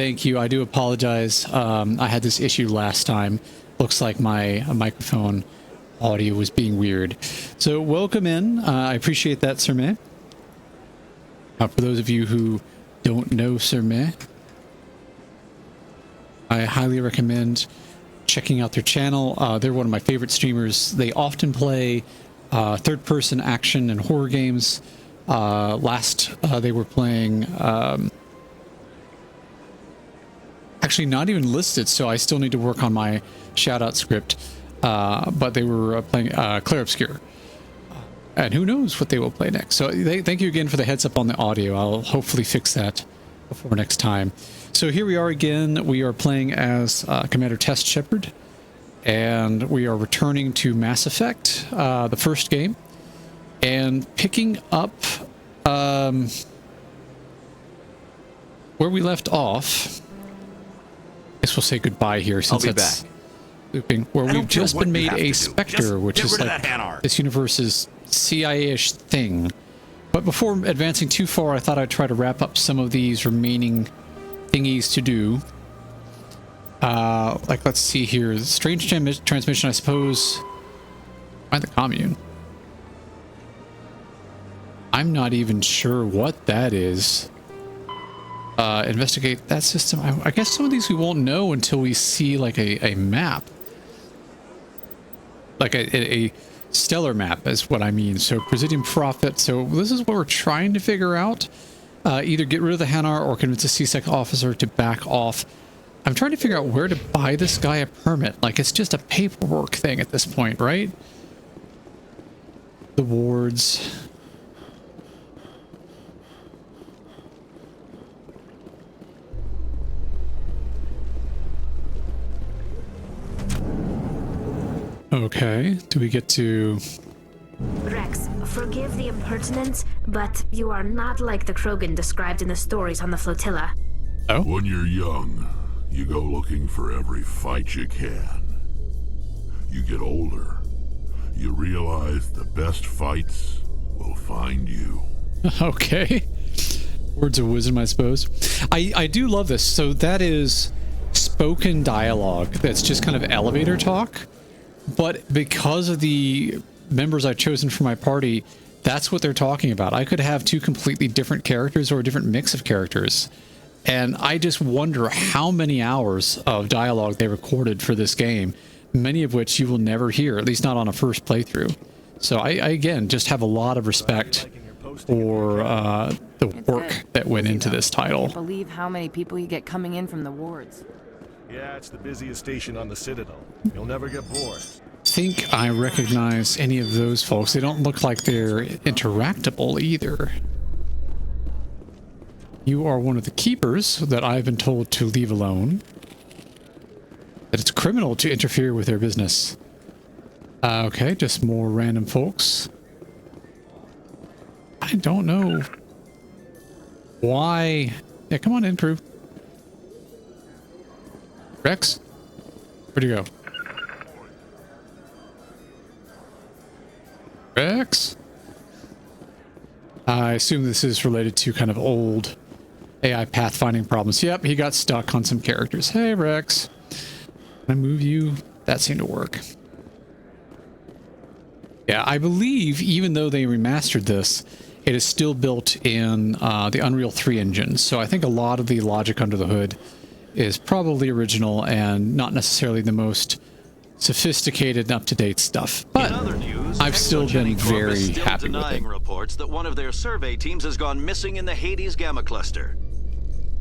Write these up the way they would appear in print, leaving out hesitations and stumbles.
Thank you. I do apologize. I had this issue last time. Looks like my microphone audio was being weird. So welcome in. I appreciate that, Sir May. For those of you who don't know Sir May, I highly recommend checking out their channel. They're one of my favorite streamers. They often play third-person action and horror games. They were playing... actually not even listed, so I still need to work on my shout-out script. But they were playing Clair Obscure. And who knows what they will play next. So thank you again for the heads up on the audio. I'll hopefully fix that before next time. So here we are again. We are playing as Commander Test Shepard. And we are returning to Mass Effect, the first game. And picking up where we left off. I guess we'll say goodbye here since that's looping. Where we've just been made a Spectre, which is like this universe's CIA-ish thing. But before advancing too far, I thought I'd try to wrap up some of these remaining thingies to do. Like, let's see here. Strange transmission, I suppose. Find the commune. I'm not even sure what that is. Investigate that system. I guess some of these we won't know until we see like a map. Like a stellar map is what I mean. So Presidium Prophet. So this is what we're trying to figure out. Either get rid of the Hanar or convince a C-Sec officer to back off. I'm trying to figure out where to buy this guy a permit. Like, it's just a paperwork thing at this point, right? The wards. Okay, do we get to... Rex, forgive the impertinence, but you are not like the Krogan described in the stories on the flotilla. Oh? When you're young, you go looking for every fight you can. You get older, you realize the best fights will find you. Okay. Words of wisdom, I suppose. I do love this. So that is spoken dialogue that's just kind of elevator talk. But because of the members I've chosen for my party, that's what they're talking about. I could have two completely different characters or a different mix of characters. And I just wonder how many hours of dialogue they recorded for this game, many of which you will never hear, at least not on a first playthrough. So I again, just have a lot of respect for the work that went into this title. I can't believe how many people you get coming in from the wards. Yeah, it's the busiest station on the Citadel. You'll never get bored. Think I recognize any of those folks. They don't look like they're interactable either. You are one of the keepers that I've been told to leave alone. That it's criminal to interfere with their business. Okay, just more random folks. I don't know why. Yeah, come on in, crew. Rex? Where'd you go? Rex? I assume this is related to kind of old AI pathfinding problems. Yep, he got stuck on some characters. Hey, Rex. Can I move you? That seemed to work. Yeah, I believe even though they remastered this, it is still built in the Unreal 3 engine. So I think a lot of the logic under the hood is probably original and not necessarily the most sophisticated and up-to-date stuff. But I've still been very happy with it. Reports that one of their survey teams has gone missing in the Hades Gamma Cluster.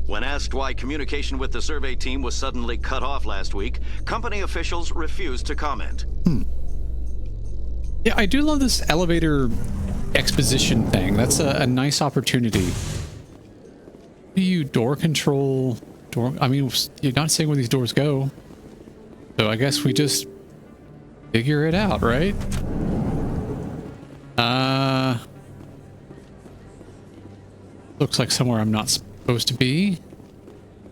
When asked why communication with the survey team was suddenly cut off last week, company officials refused to comment. Yeah, I do love this elevator exposition thing. That's a nice opportunity. Do you door control? I mean, you're not saying where these doors go. So I guess we just figure it out, right? Looks like somewhere I'm not supposed to be.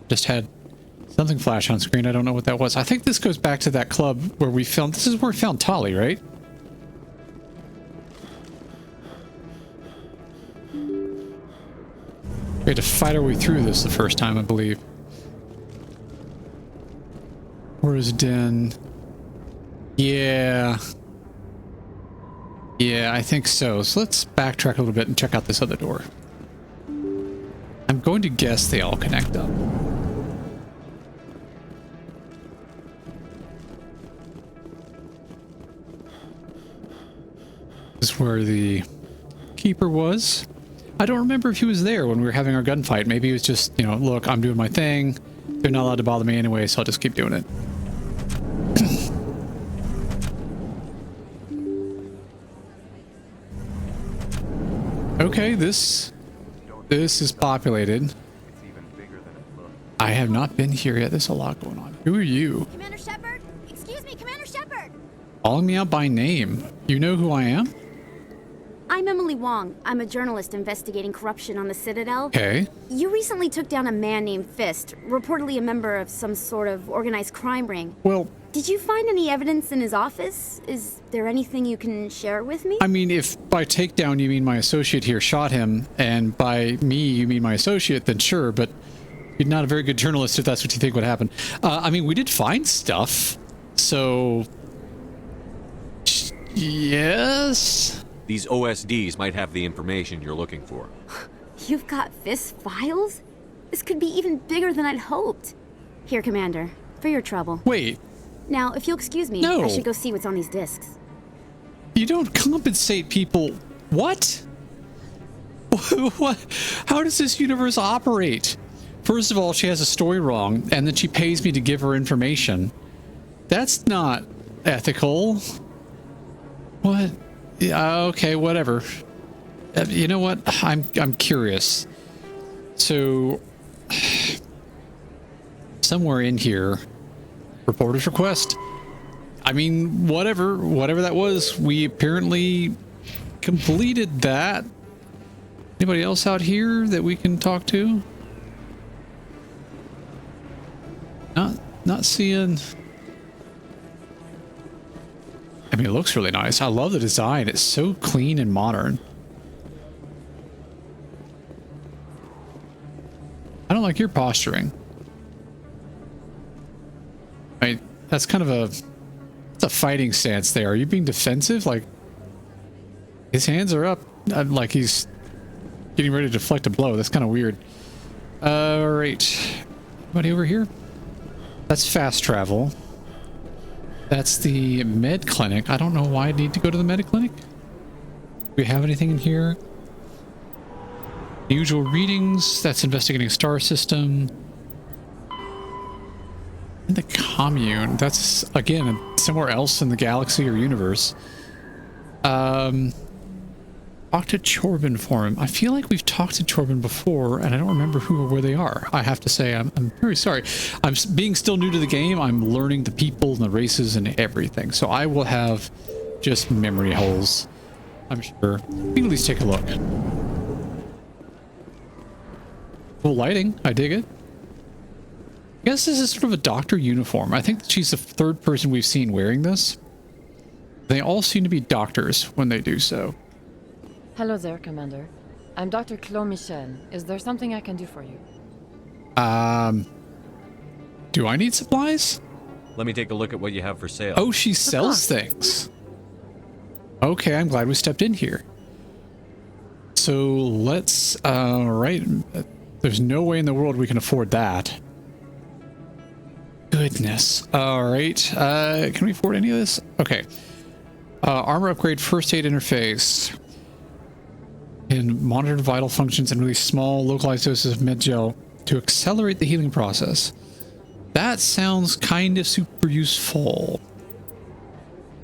Just had something flash on screen. I don't know what that was. I think this goes back to that club where we found... This is where we found Tali, right? We had to fight our way through this the first time, I believe. Where's Den? Yeah. Yeah, I think so. So let's backtrack a little bit and check out this other door. I'm going to guess they all connect up. This is where the keeper was. I don't remember if he was there when we were having our gunfight. Maybe he was just, you know, look, I'm doing my thing. They're not allowed to bother me anyway, so I'll just keep doing it. Okay, this is populated. I have not been here yet. There's a lot going on. Who are you? Commander Shepard? Excuse me, Commander Shepard! Calling me out by name. You know who I am? I'm Emily Wong. I'm a journalist investigating corruption on the Citadel. Okay. You recently took down a man named Fist, reportedly a member of some sort of organized crime ring. Well, Did you find any evidence in his office? Is there anything you can share with me? I mean, if by takedown you mean my associate here shot him, and by me you mean my associate, then sure, but you're not a very good journalist if that's what you think would happen. I mean, we did find stuff, so... Yes? These OSDs might have the information you're looking for. You've got Fist's files? This could be even bigger than I'd hoped. Here, Commander, for your trouble. Wait, Now, if you'll excuse me, No. I should go see what's on these discs. you don't compensate people. What? What? How does this universe operate? First of all, she has a story wrong, and then she pays me to give her information. That's not ethical. What? Yeah, okay, whatever. You know what? I'm curious. So somewhere in here, reporter's request. I mean, whatever that was, we apparently completed that. Anybody else out here that we can talk to? Not seeing. I mean, it looks really nice. I love the design. It's so clean and modern. I don't like your posturing. Right, that's kind of it's a fighting stance there. Are you being defensive? Like, his hands are up, like he's getting ready to deflect a blow. That's kind of weird. All right, anybody over here? That's fast travel. That's the med clinic. I don't know why I need to go to the med clinic. Do we have anything in here? The usual readings. That's investigating star system. In the commune. That's, again, somewhere else in the galaxy or universe. Talk to Chorbin for him. I feel like we've talked to Chorbin before, and I don't remember who or where they are. I have to say, I'm very sorry. Being still new to the game, I'm learning the people and the races and everything. So I will have just memory holes, I'm sure. We can at least take a look. Cool lighting. I dig it. I guess this is sort of a doctor uniform. I think that she's the third person we've seen wearing this. They all seem to be doctors when they do so. Hello there, Commander. I'm Dr. Claude Michel. Is there something I can do for you? Do I need supplies? Let me take a look at what you have for sale. Oh, she sells things. Okay, I'm glad we stepped in here. So let's, right. There's no way in the world we can afford that. Goodness. All right. Can we afford any of this? Okay. Armor upgrade, first aid interface. And monitor vital functions and release small localized doses of med gel to accelerate the healing process. That sounds kind of super useful.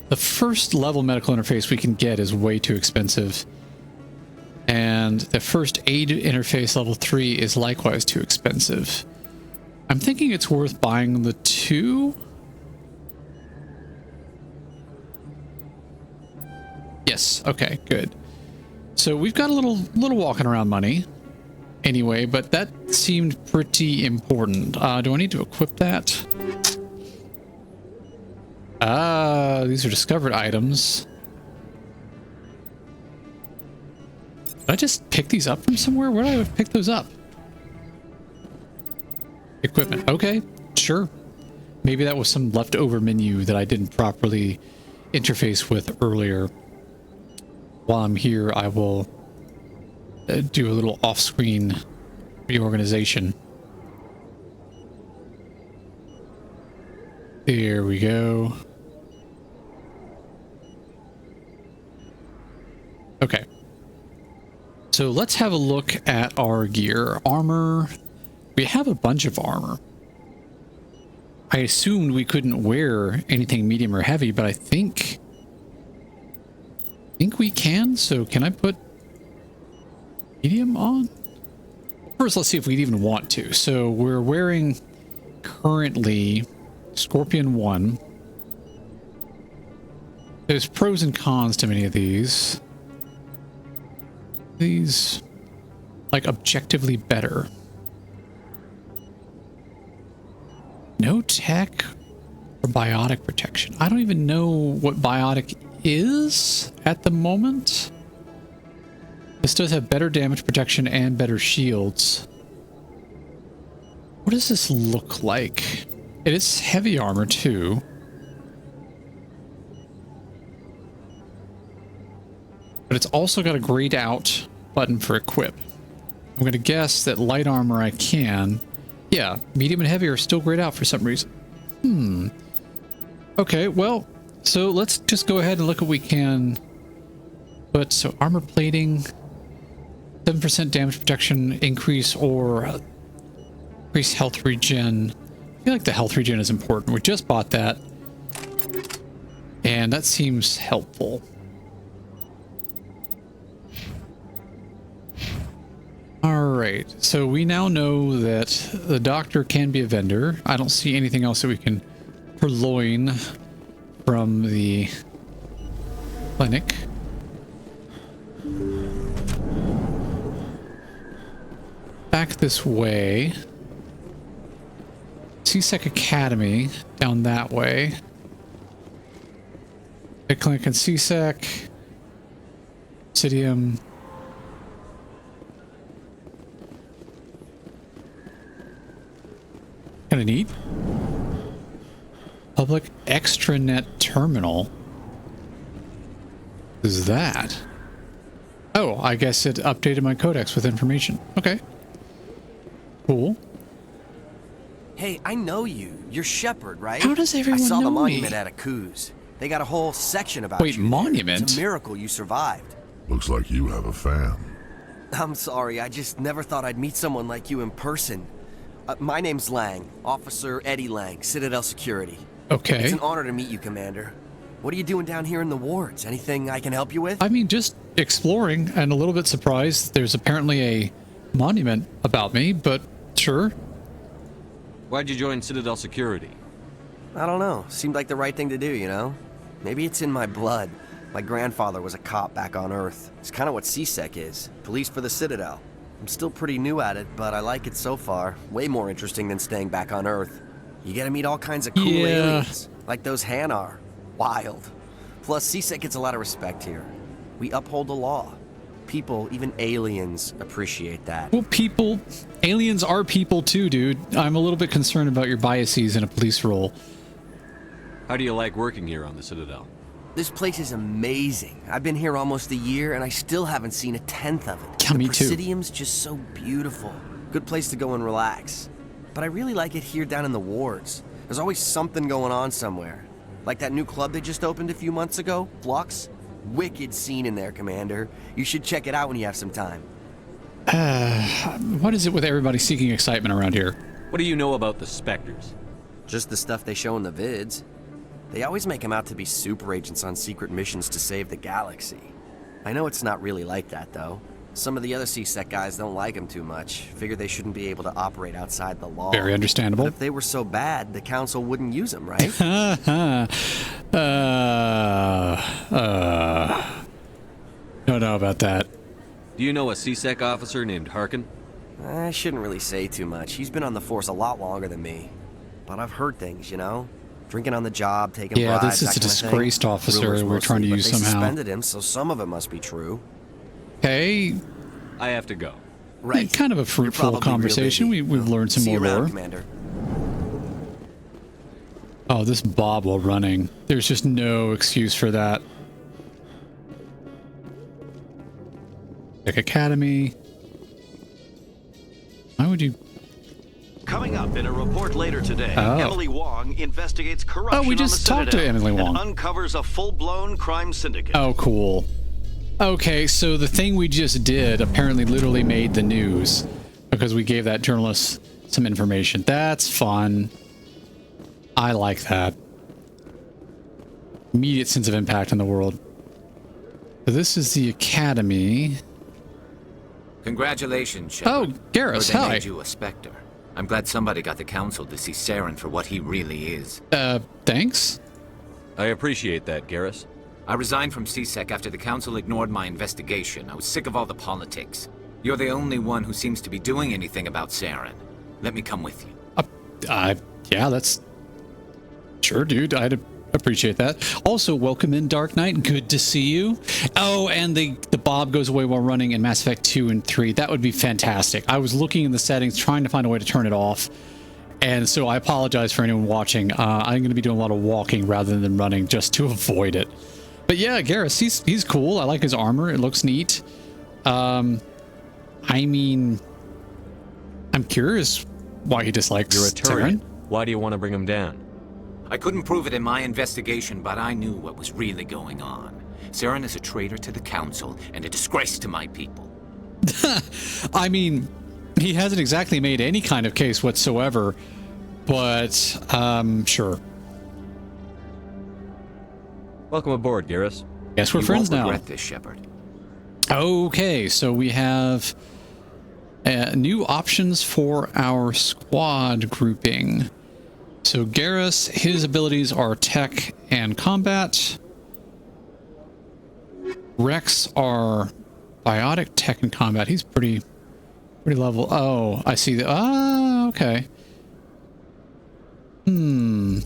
The first level medical interface we can get is way too expensive. And the first aid interface level 3 is likewise too expensive. I'm thinking it's worth buying the two. Yes, okay, good. So we've got a little walking around money anyway, but that seemed pretty important. Do I need to equip that? These are discovered items. Did I just pick these up from somewhere? Where did I pick those up? Equipment. Okay, sure. Maybe that was some leftover menu that I didn't properly interface with earlier. While I'm here, I will do a little off-screen reorganization. There we go. Okay. So let's have a look at our gear. Armor. We have a bunch of armor. I assumed we couldn't wear anything medium or heavy, but I think we can. So can I put medium on? First, let's see if we'd even want to. So we're wearing currently Scorpion 1. There's pros and cons to many of these. These, like, objectively better. No tech or biotic protection. I don't even know what biotic is at the moment. This does have better damage protection and better shields. What does this look like? It is heavy armor too. But it's also got a grayed out button for equip. I'm going to guess that light armor I can. Yeah, medium and heavy are still grayed out for some reason. Okay, well, so let's just go ahead and look what we can put. So armor plating, 7% damage protection increase or increase health regen. I feel like the health regen is important. We just bought that. And that seems helpful. Alright, so we now know that the doctor can be a vendor. I don't see anything else that we can purloin from the clinic. Back this way. C-Sec Academy, down that way. Big clinic and C-Sec. Obsidium. Kind of neat. Public extranet terminal. What is that? Oh, I guess it updated my codex with information. Okay. Cool. Hey, I know you. You're Shepard, right? How does everyone I saw know the monument me? at Akuz. They got a whole section about Wait, you there. monument? It's a miracle you survived. Looks like you have a fan. I'm sorry, I just never thought I'd meet someone like you in person. My name's Lang, Officer Eddie Lang, Citadel Security. Okay. It's an honor to meet you, Commander. What are you doing down here in the wards? Anything I can help you with? I mean, just exploring and a little bit surprised. There's apparently a monument about me, but sure. Why'd you join Citadel Security? I don't know. Seemed like the right thing to do, you know? Maybe it's in my blood. My grandfather was a cop back on Earth. It's kind of what C-Sec is. Police for the Citadel. I'm still pretty new at it, but I like it so far. Way more interesting than staying back on Earth. You get to meet all kinds of cool aliens, like those Hanar. Wild. Plus, C-Sec gets a lot of respect here. We uphold the law. People, even aliens, appreciate that. Well, people, aliens are people too, dude. I'm a little bit concerned about your biases in a police role. How do you like working here on the Citadel? This place is amazing. I've been here almost a year, and I still haven't seen a tenth of it. Yeah, me too. The Presidium's just so beautiful. Good place to go and relax. But I really like it here down in the wards. There's always something going on somewhere. Like that new club they just opened a few months ago, Flux. Wicked scene in there, Commander. You should check it out when you have some time. What is it with everybody seeking excitement around here? What do you know about the Spectres? Just the stuff they show in the vids. They always make them out to be super agents on secret missions to save the galaxy. I know it's not really like that, though. Some of the other C-Sec guys don't like them too much. Figure they shouldn't be able to operate outside the law. Very understandable. But if they were so bad, the Council wouldn't use them, right? Don't know about that. Do you know a C-Sec officer named Harkin? I shouldn't really say too much. He's been on the force a lot longer than me. But I've heard things, you know? Drinking on the job, taking Yeah, bribes, this is that a kind of thing. disgraced officer Rumors we're trying to mostly, use but they somehow. suspended him, so some of it must be true. Hey, I have to go. Right. kind of a You're fruitful probably real conversation. busy. We've learned some See more you around, lore. Commander. Oh, this bob while running. There's just no excuse for that. Tech Academy. Why would you... Coming up in a report later today, Oh. Emily Wong investigates corruption Oh, we on the just talked to Citadel Emily Wong. and uncovers a full-blown crime syndicate. Oh, cool. Okay, so the thing we just did apparently literally made the news because we gave that journalist some information. That's fun. I like that. Immediate sense of impact in the world. So this is the Academy. Congratulations, Oh, Shepard. Garrus, Or they hi. made you a Spectre. I'm glad somebody got the Council to see Saren for what he really is. Thanks? I appreciate that, Garrus. I resigned from CSEC after the Council ignored my investigation. I was sick of all the politics. You're the only one who seems to be doing anything about Saren. Let me come with you. Yeah, that's... Sure, dude, I'd appreciate that. Also, welcome in, Dark Knight. Good to see you. Oh, and the bob goes away while running in Mass Effect 2 and 3. That would be fantastic. I was looking in the settings, trying to find a way to turn it off. And so I apologize for anyone watching. I'm going to be doing a lot of walking rather than running just to avoid it. But yeah, Garrus, he's cool. I like his armor. It looks neat. I mean, I'm curious why he dislikes You're a Turian. Saren. Why do you want to bring him down? I couldn't prove it in my investigation, but I knew what was really going on. Saren is a traitor to the Council and a disgrace to my people. I mean, he hasn't exactly made any kind of case whatsoever, but sure. Welcome aboard, Garrus. Guess we're You friends won't now. regret this, Shepard. Okay, so we have new options for our squad grouping. So Garrus, his abilities are tech and combat. Rex are biotic, tech, and combat. He's pretty level. Oh, I see that. Ah, okay. And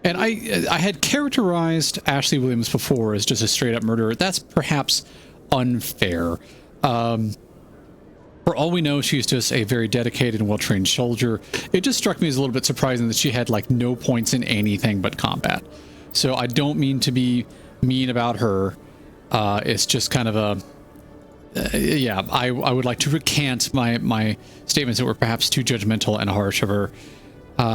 I had characterized Ashley Williams before as just a straight up murderer. That's perhaps unfair. For all we know, she's just a very dedicated and well-trained soldier. It just struck me as a little bit surprising that she had like no points in anything but combat. So I don't mean to be mean about her. It's just kind of a yeah. I would like to recant my statements that were perhaps too judgmental and harsh of her.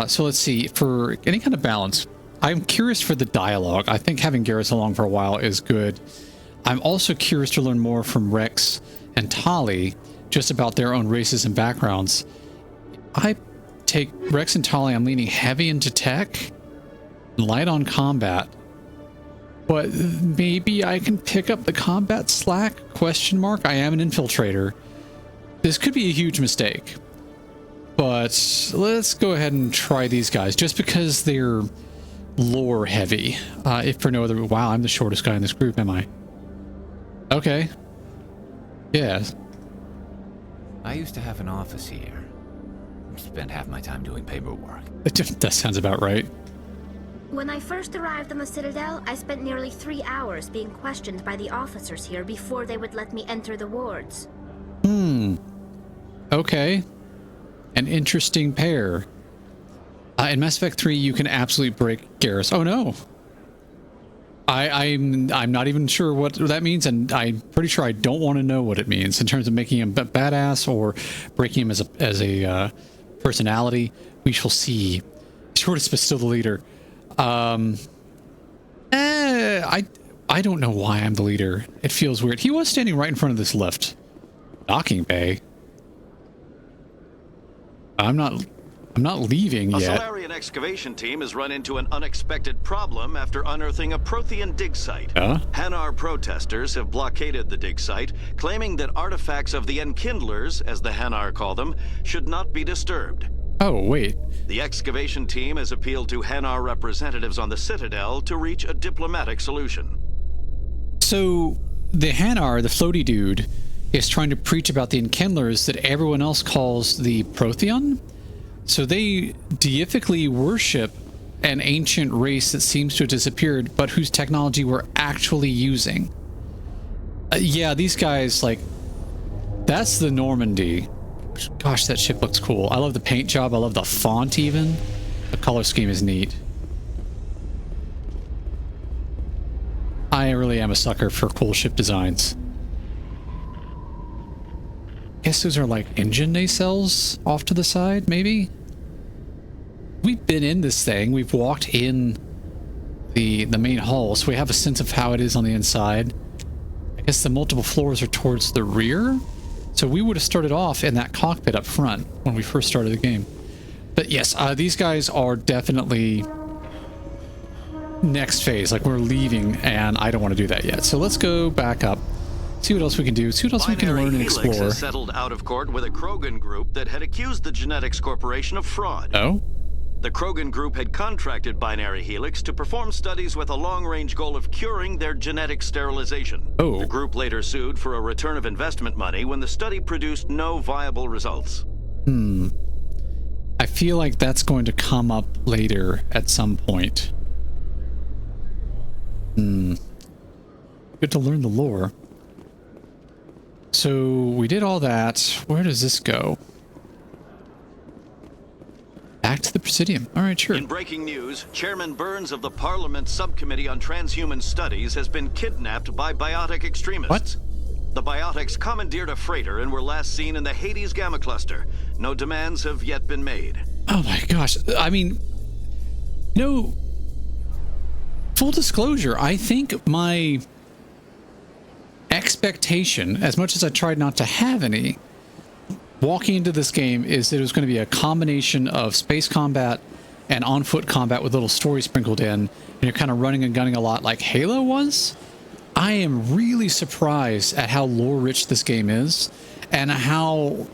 So let's see, for any kind of balance, I'm curious for the dialogue. I think having Garrus along for a while is good. I'm also curious to learn more from Rex and Tali, just about their own races and backgrounds. I take Rex and Tali, I'm leaning heavy into tech, light on combat. But maybe I can pick up the combat slack? Question mark. I am an infiltrator. This could be a huge mistake. But let's go ahead and try these guys, just because they're lore heavy. If for no other... Wow, I'm the shortest guy in this group, am I? Okay. Yeah. I used to have an office here. Spent half my time doing paperwork. That sounds about right. When I first arrived on the Citadel, I spent nearly 3 hours being questioned by the officers here before they would let me enter the wards. Okay. An interesting pair. In Mass Effect 3, you can absolutely break Garrus. Oh no. I'm not even sure what that means, and I'm pretty sure I don't want to know what it means in terms of making him badass or breaking him as a personality. We shall see. Shortest but still the leader. I don't know why I'm the leader. It feels weird. He was standing right in front of this lift. Docking bay. I'm not leaving A yet. Solarian excavation team has run into an unexpected problem after unearthing a Prothean dig site. Hanar protesters have blockaded the dig site, claiming that artifacts of the Enkindlers, as the Hanar call them, should not be disturbed. Oh, wait. The excavation team has appealed to Hanar representatives on the Citadel to reach a diplomatic solution. So, the Hanar, the floaty dude, is trying to preach about the Enkindlers that everyone else calls the Prothean? So they deifically worship an ancient race that seems to have disappeared, but whose technology we're actually using. Yeah, these guys, like, that's the Normandy. Gosh, that ship looks cool. I love the paint job. I love the font even. The color scheme is neat. I really am a sucker for cool ship designs. Guess those are like engine nacelles off to the side, maybe? We've been in this thing. We've walked in the main hall, so we have a sense of how it is on the inside. I guess the multiple floors are towards the rear, so we would have started off in that cockpit up front when we first started the game. But yes, these guys are definitely next phase. Like, we're leaving, and I don't want to do that yet. So let's go back up, see what else we can do, see what else we can learn and explore. Helix has settled out of court with a Krogan group that had accused the Genetics Corporation of fraud. Oh? The Krogan group had contracted Binary Helix to perform studies with a long-range goal of curing their genetic sterilization. Oh. The group later sued for a return of investment money when the study produced no viable results. I feel like that's going to come up later at some point. Good to learn the lore. So we did all that. Where does this go? Back to the Presidium. All right, sure. In breaking news, Chairman Burns of the Parliament Subcommittee on Transhuman Studies has been kidnapped by biotic extremists. What? The biotics commandeered a freighter and were last seen in the Hades Gamma Cluster. No demands have yet been made. Oh my gosh. I mean, no. Full disclosure, I think my expectation, as much as I tried not to have any, walking into this game, is that it was going to be a combination of space combat and on-foot combat with little story sprinkled in, and you're kind of running and gunning a lot like Halo was. I am really surprised at how lore-rich this game is, and how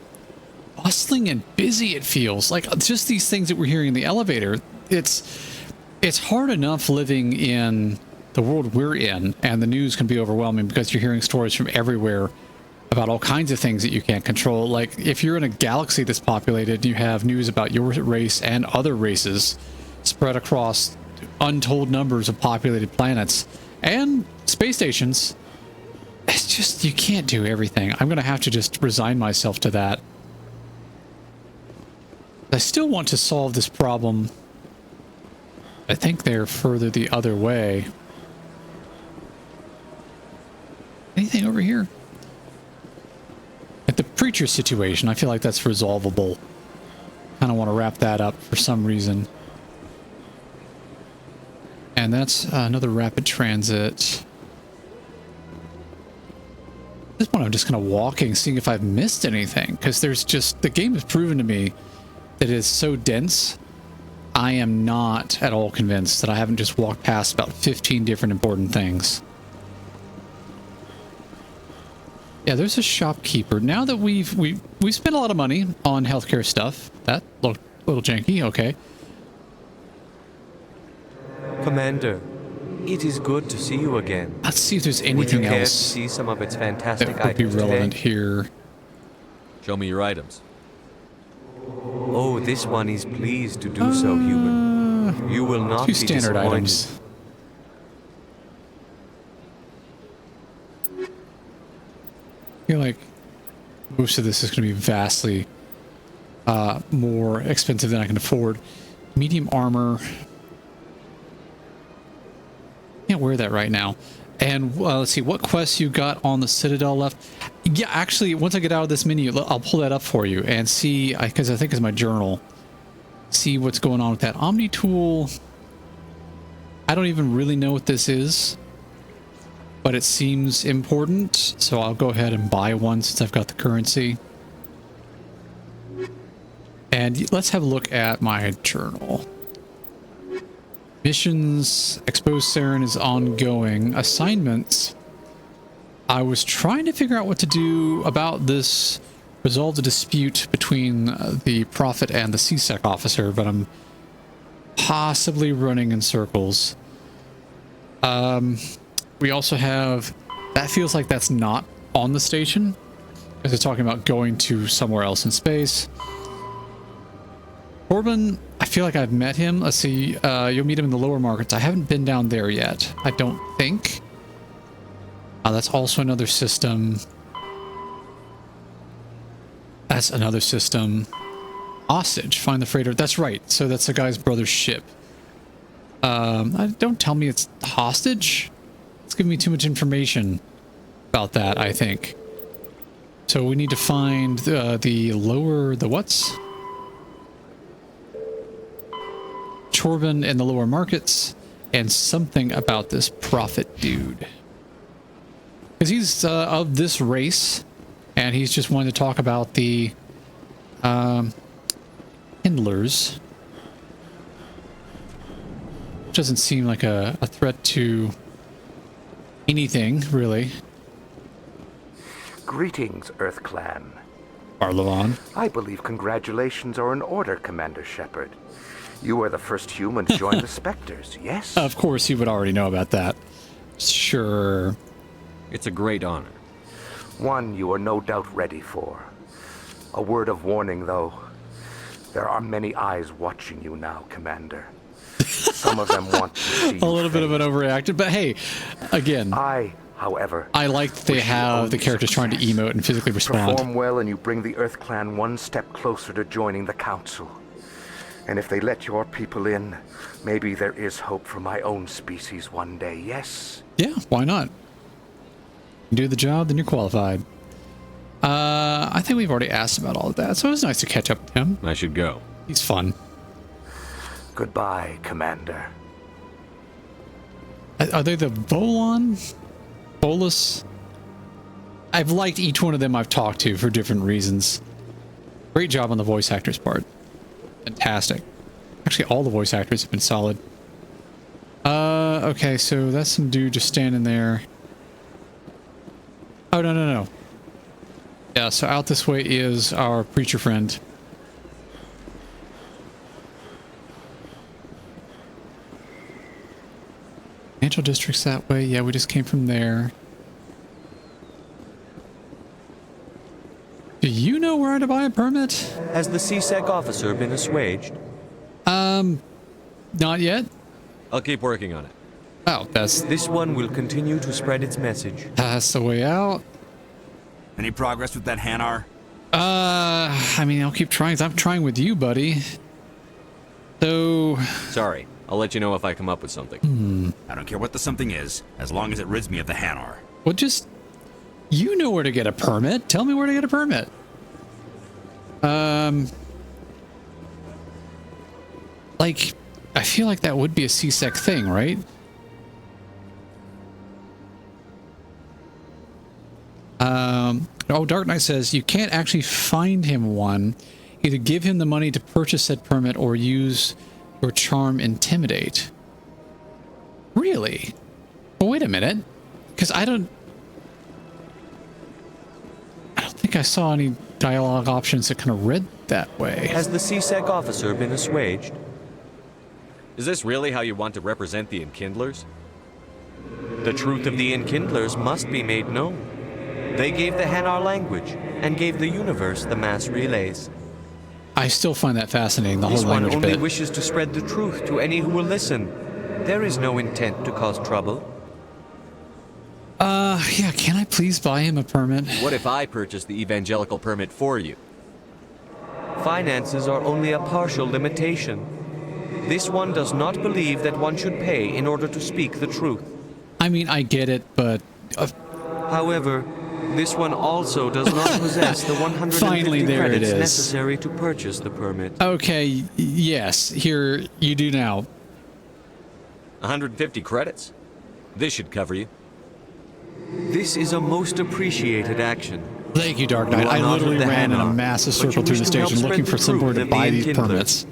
bustling and busy it feels. Like, just these things that we're hearing in the elevator, it's hard enough living in the world we're in, and the news can be overwhelming because you're hearing stories from everywhere about all kinds of things that you can't control. Like, if you're in a galaxy that's populated, you have news about your race and other races spread across untold numbers of populated planets and space stations. It's just, you can't do everything. I'm going to have to just resign myself to that. I still want to solve this problem. I think they're further the other way. Anything over here? At the preacher situation, I feel like that's resolvable. Kind of want to wrap that up for some reason. And that's another rapid transit. This one I'm just kind of walking, seeing if I've missed anything, because there's just, the game has proven to me that it is so dense. I am not at all convinced that I haven't just walked past about 15 different important things. Yeah, there's a shopkeeper. Now that we've spent a lot of money on healthcare stuff, that looked a little janky. Okay. Commander, it is good to see you again. Let's see if there's anything Would you care else to see some of its fantastic that would be items relevant today? here. Show me your items. Oh, this one is pleased to do so, human. You will not Two be standard disappointed. items. I feel like most of this is going to be vastly more expensive than I can afford. Medium armor. Can't wear that right now. And let's see, what quests you got on the Citadel left? Yeah, actually, once I get out of this menu, I'll pull that up for you and see, because I think it's my journal. See what's going on with that Omni tool. I don't even really know what this is, but it seems important, so I'll go ahead and buy one since I've got the currency. And let's have a look at my journal. Missions, Expose Saren is ongoing. Assignments. I was trying to figure out what to do about this, resolve the dispute between the Prophet and the CSEC officer, but I'm possibly running in circles. We also have, that feels like that's not on the station, because it's talking about going to somewhere else in space. Corbin, I feel like I've met him. Let's see, you'll meet him in the lower markets. I haven't been down there yet, I don't think. That's also another system. That's another system. Hostage. Find the freighter. That's right. So that's the guy's brother's ship. Don't tell me it's hostage. It's giving me too much information about that, I think. So we need to find the what's? Chorban in the lower markets, and something about this prophet dude. Because he's of this race, and he's just wanting to talk about the Kindlers. Doesn't seem like a threat to anything, really. Greetings, Earth Clan. Barlavon. I believe congratulations are in order, Commander Shepard. You are the first human to join the Spectres, yes? Of course, he would already know about that. Sure. It's a great honor. One you are no doubt ready for. A word of warning, though. There are many eyes watching you now, Commander. Some of them want to see a little bit of an overreacted, but hey, again, however, I like that they have the characters trying to emote and physically respond. Perform well and you bring the Earth Clan one step closer to joining the Council. And if they let your people in, maybe there is hope for my own species one day, yes? Yeah, why not? You do the job, then you're qualified. I think we've already asked about all of that, so it was nice to catch up with him. I should go. He's fun. Goodbye, Commander. Are they the Bolus? I've liked each one of them I've talked to for different reasons. Great job on the voice actor's part. Fantastic. Actually, all the voice actors have been solid. Okay, so that's some dude just standing there. Oh, no. Yeah, so out this way is our preacher friend. Financial district's that way. Yeah, we just came from there. Do you know where to buy a permit? Has the CSEC officer been assuaged? Not yet. I'll keep working on it. Oh, This one will continue to spread its message. That's the way out. Any progress with that Hanar? I mean, I'll keep trying. I'm trying with you, buddy. So... Sorry. I'll let you know if I come up with something. I don't care what the something is, as long as it rids me of the Hanar. Well, just... You know where to get a permit. Tell me where to get a permit. Like, I feel like that would be a CSEC thing, right? Oh, Dark Knight says you can't actually find him one. Either give him the money to purchase said permit or use your charm intimidate. Really? Well, wait a minute. Because I don't think I saw any dialogue options that kind of read that way. Has the CSEC officer been assuaged? Is this really how you want to represent the Enkindlers? The truth of the Enkindlers must be made known. They gave the Hanar language and gave the universe the mass relays. I still find that fascinating, the This whole one language only bit. wishes to spread the truth to any who will listen. There is no intent to cause trouble. Yeah, can I please buy him a permit? What if I purchase the evangelical permit for you? Finances are only a partial limitation. This one does not believe that one should pay in order to speak the truth. I mean, I get it, but... However, this one also does not possess the 150 Finally, there it credits is. necessary to purchase the permit. Okay, yes, here, you do now. 150 credits? This should cover you. This is a most appreciated action. Thank you, Dark Knight. I literally ran in a massive circle through the station looking for somewhere to buy these permits.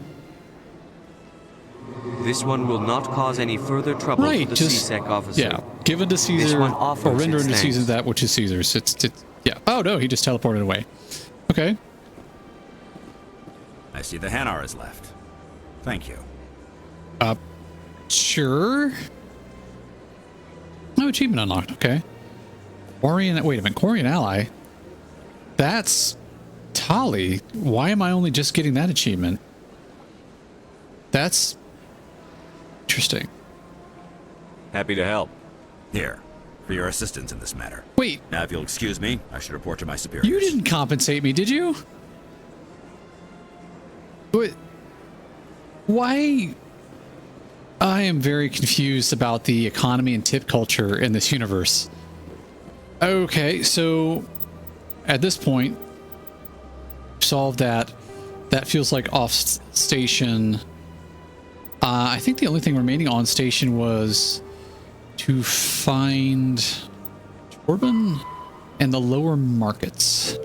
This one will not cause any further trouble Right, for the just... CSEC officer. Yeah, give unto Caesar, one or offers render its unto thanks. Caesar that which is Caesar's. It's yeah. Oh, no, he just teleported away. Okay. I see the Hanar is left. Thank you. Sure. No achievement unlocked. Okay. Quarian. Wait a minute. Quarian ally. That's Tali. Why am I only just getting that achievement? That's interesting. Happy to help. Here, for your assistance in this matter. Wait. Now, if you'll excuse me, I should report to my superiors. You didn't compensate me, did you? But why? I am very confused about the economy and tip culture in this universe. Okay, so at this point, solve that. That feels like off station. I think the only thing remaining on station was to find Jordan and the lower markets.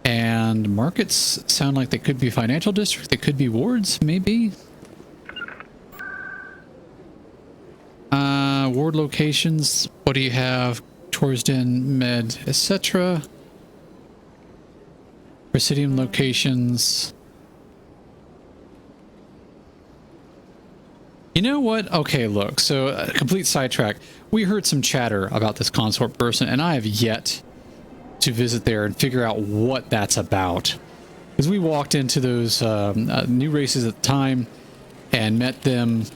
And markets sound like they could be financial district, they could be wards, maybe. Ward locations. What do you have? Torsden, Med, etc. Presidium locations. You know what? Okay, look. So, complete sidetrack. We heard some chatter about this consort person, and I have yet to visit there and figure out what that's about. Because we walked into those new races at the time and met them,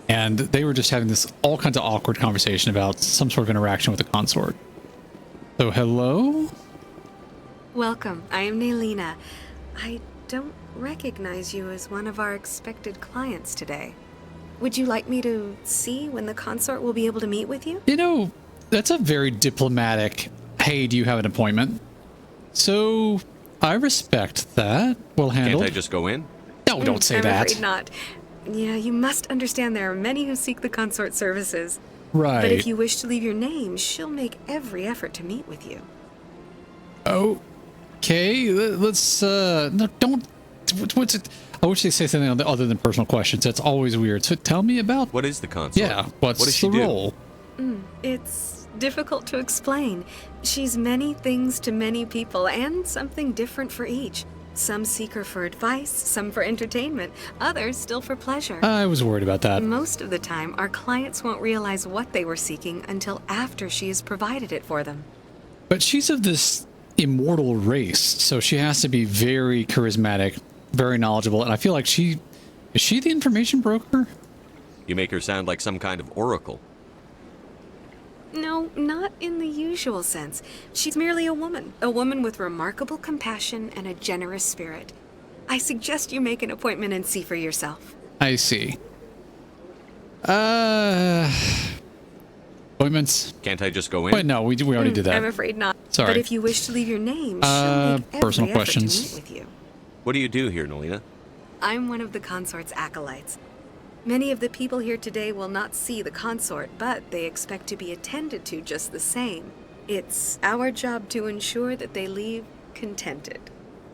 and they were just having this all kinds of awkward conversation about some sort of interaction with the consort. So, hello? Welcome. I am Naylina. I don't recognize you as one of our expected clients today. Would you like me to see when the consort will be able to meet with you? You know, that's a very diplomatic, hey, do you have an appointment? So, I respect that. We'll handle. Can't I just go in? No, don't say I'm that. afraid not. Yeah, you must understand there are many who seek the consort services. Right. But if you wish to leave your name, she'll make every effort to meet with you. Okay, let's, no, don't, what's it? I wish they say something other than personal questions. That's always weird. So tell me about... What is the consort? Yeah, what's what does she the do? role? It's difficult to explain. She's many things to many people, and something different for each. Some seek her for advice, some for entertainment, others still for pleasure. I was worried about that. Most of the time, our clients won't realize what they were seeking until after she has provided it for them. But she's of this immortal race, so she has to be very charismatic, very knowledgeable, and I feel like is she the information broker? You make her sound like some kind of oracle. No, not in the usual sense. She's merely a woman with remarkable compassion and a generous spirit. I suggest you make an appointment and see for yourself. I see. Appointments? Can't I just go in? Wait, no, we already did that. I'm afraid not. Sorry. But if you wish to leave your name, she'll make every personal effort questions. to meet with you. What do you do here, Nolina? I'm one of the consort's acolytes. Many of the people here today will not see the consort, but they expect to be attended to just the same. It's our job to ensure that they leave contented.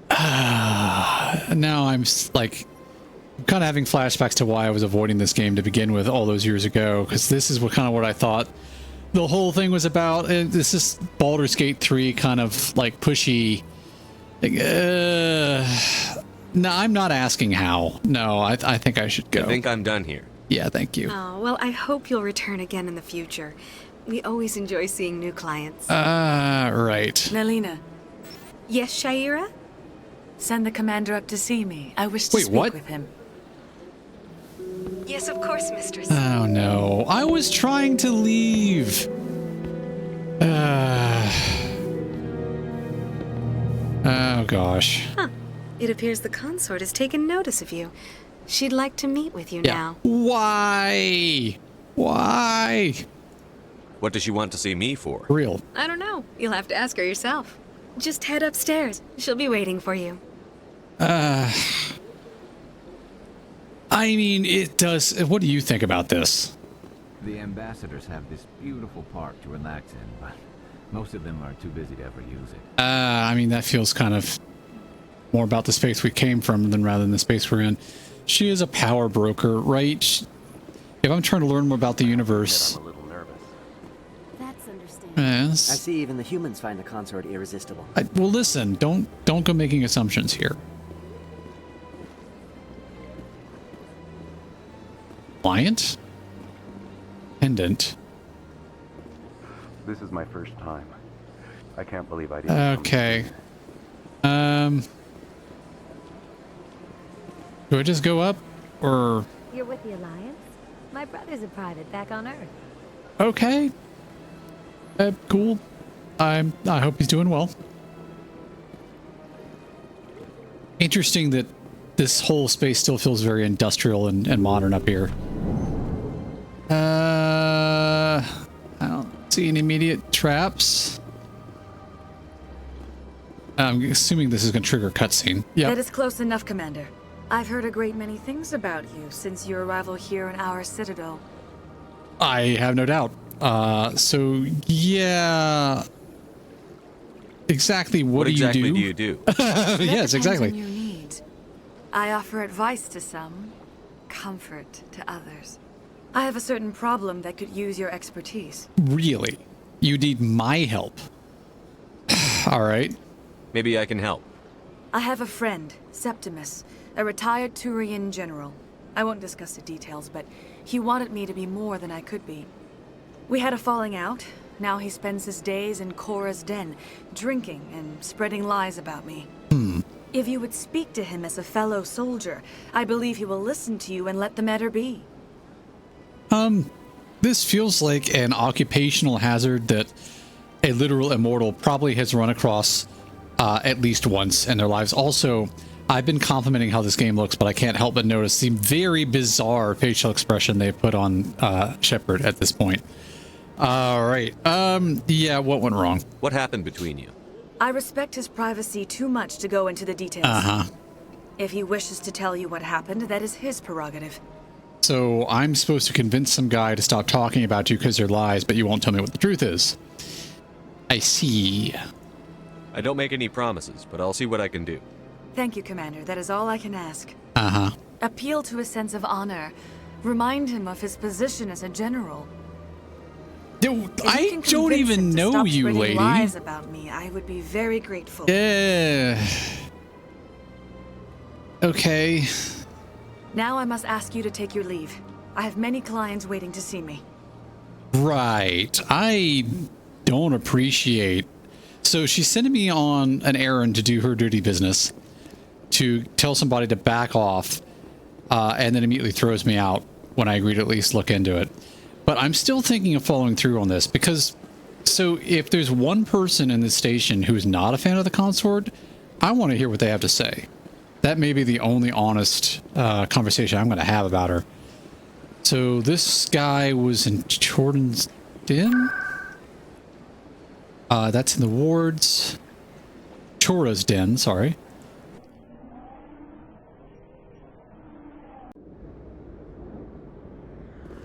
Now I'm kind of having flashbacks to why I was avoiding this game to begin with all those years ago, because this is what I thought the whole thing was about. This is Baldur's Gate 3 kind of like pushy. No, I'm not asking how. No, I think I should go. I think I'm done here. Yeah, thank you. Oh, well, I hope you'll return again in the future. We always enjoy seeing new clients. Right. Naylina. Yes, Shaira? Send the commander up to see me. I wish to Wait, speak what? with him. Yes, of course, mistress. Oh no, I was trying to leave. Oh gosh. Huh. It appears the consort has taken notice of you. She'd like to meet with you now. Why? Why? What does she want to see me for? Real. I don't know. You'll have to ask her yourself. Just head upstairs. She'll be waiting for you. I mean, it does. What do you think about this? The ambassadors have this beautiful park to relax in, but most of them are too busy to ever use it. I mean, that feels kind of more about the space we came from than rather than the space we're in. She is a power broker, right? If I'm trying to learn more about the universe. I'm a little nervous. That's understandable. Yes. I see even the humans find the consort irresistible. Well, listen, don't go making assumptions here. Client? Pendant. This is my first time. I can't believe I didn't. Okay. Do I just go up, or? You're with the Alliance? My brother's a private back on Earth. Okay. Cool. I hope he's doing well. Interesting that this whole space still feels very industrial and modern up here. I don't see any immediate traps. I'm assuming this is going to trigger a cutscene. Yeah. That is close enough, Commander. I've heard a great many things about you since your arrival here in our citadel. I have no doubt. So yeah. Exactly what exactly do you do? Yes, exactly. On your needs. I offer advice to some, comfort to others. I have a certain problem that could use your expertise. Really? You need my help? All right. Maybe I can help. I have a friend, Septimus, a retired Turian general. I won't discuss the details, but he wanted me to be more than I could be. We had a falling out. Now he spends his days in Cora's den, drinking and spreading lies about me. If you would speak to him as a fellow soldier, I believe he will listen to you and let the matter be. This feels like an occupational hazard that a literal immortal probably has run across at least once in their lives. Also, I've been complimenting how this game looks, but I can't help but notice the very bizarre facial expression they've put on Shepard at this point. All right. Yeah, what went wrong? What happened between you? I respect his privacy too much to go into the details. If he wishes to tell you what happened, that is his prerogative. So I'm supposed to convince some guy to stop talking about you because they're lies, but you won't tell me what the truth is. I see. I don't make any promises, but I'll see what I can do. Thank you, Commander. That is all I can ask. Appeal to his sense of honor. Remind him of his position as a general. I don't even know you, lady. Lies about me, I would be very grateful. Yeah. Okay. Now I must ask you to take your leave. I have many clients waiting to see me. Right. I don't appreciate. So she's sending me on an errand to do her dirty business, to tell somebody to back off, and then immediately throws me out when I agree to at least look into it. But I'm still thinking of following through on this because, so if there's one person in this station who's not a fan of the consort, I want to hear what they have to say. That may be the only honest conversation I'm going to have about her. So this guy was in Jordan's den? That's in the wards. Chora's den, sorry.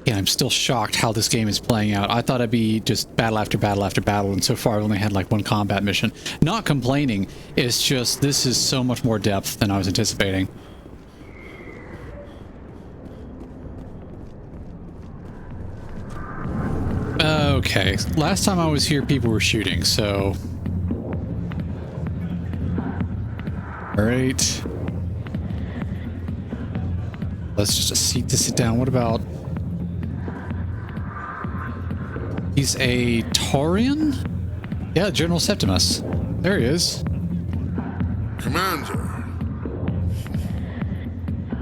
Yeah, I'm still shocked how this game is playing out. I thought it'd be just battle after battle after battle, and so far I've only had like one combat mission. Not complaining, it's just this is so much more depth than I was anticipating. Okay, last time I was here people were shooting, so... Alright. Let's just a seat to sit down. What about... He's a Taurian? Yeah, General Septimus. There he is. Commander.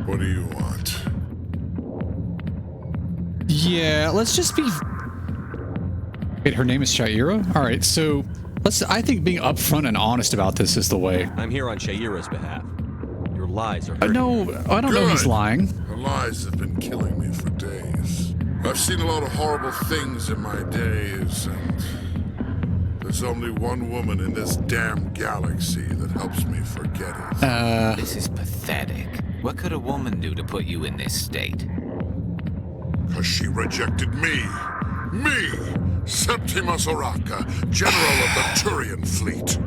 What do you want? Yeah, let's just be... Wait, her name is Shaira? Alright, so I think being upfront and honest about this is the way. I'm here on Shaira's behalf. Your lies are hurting. No, I don't know who's lying. Her lies have been killing me for days. I've seen a lot of horrible things in my days, and there's only one woman in this damn galaxy that helps me forget it. This is pathetic. What could a woman do to put you in this state? 'Cause she rejected me. Me! Septimus Oraka, General of the Turian Fleet.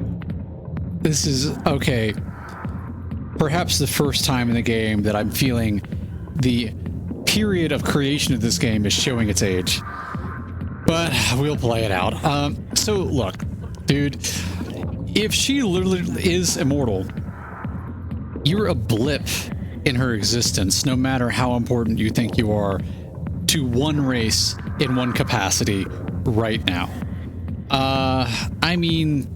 This is, okay, perhaps the first time in the game that I'm feeling the period of creation of this game is showing its age. But we'll play it out. So look, dude, if she literally is immortal, you're a blip in her existence, no matter how important you think you are to one race in one capacity right now. I mean,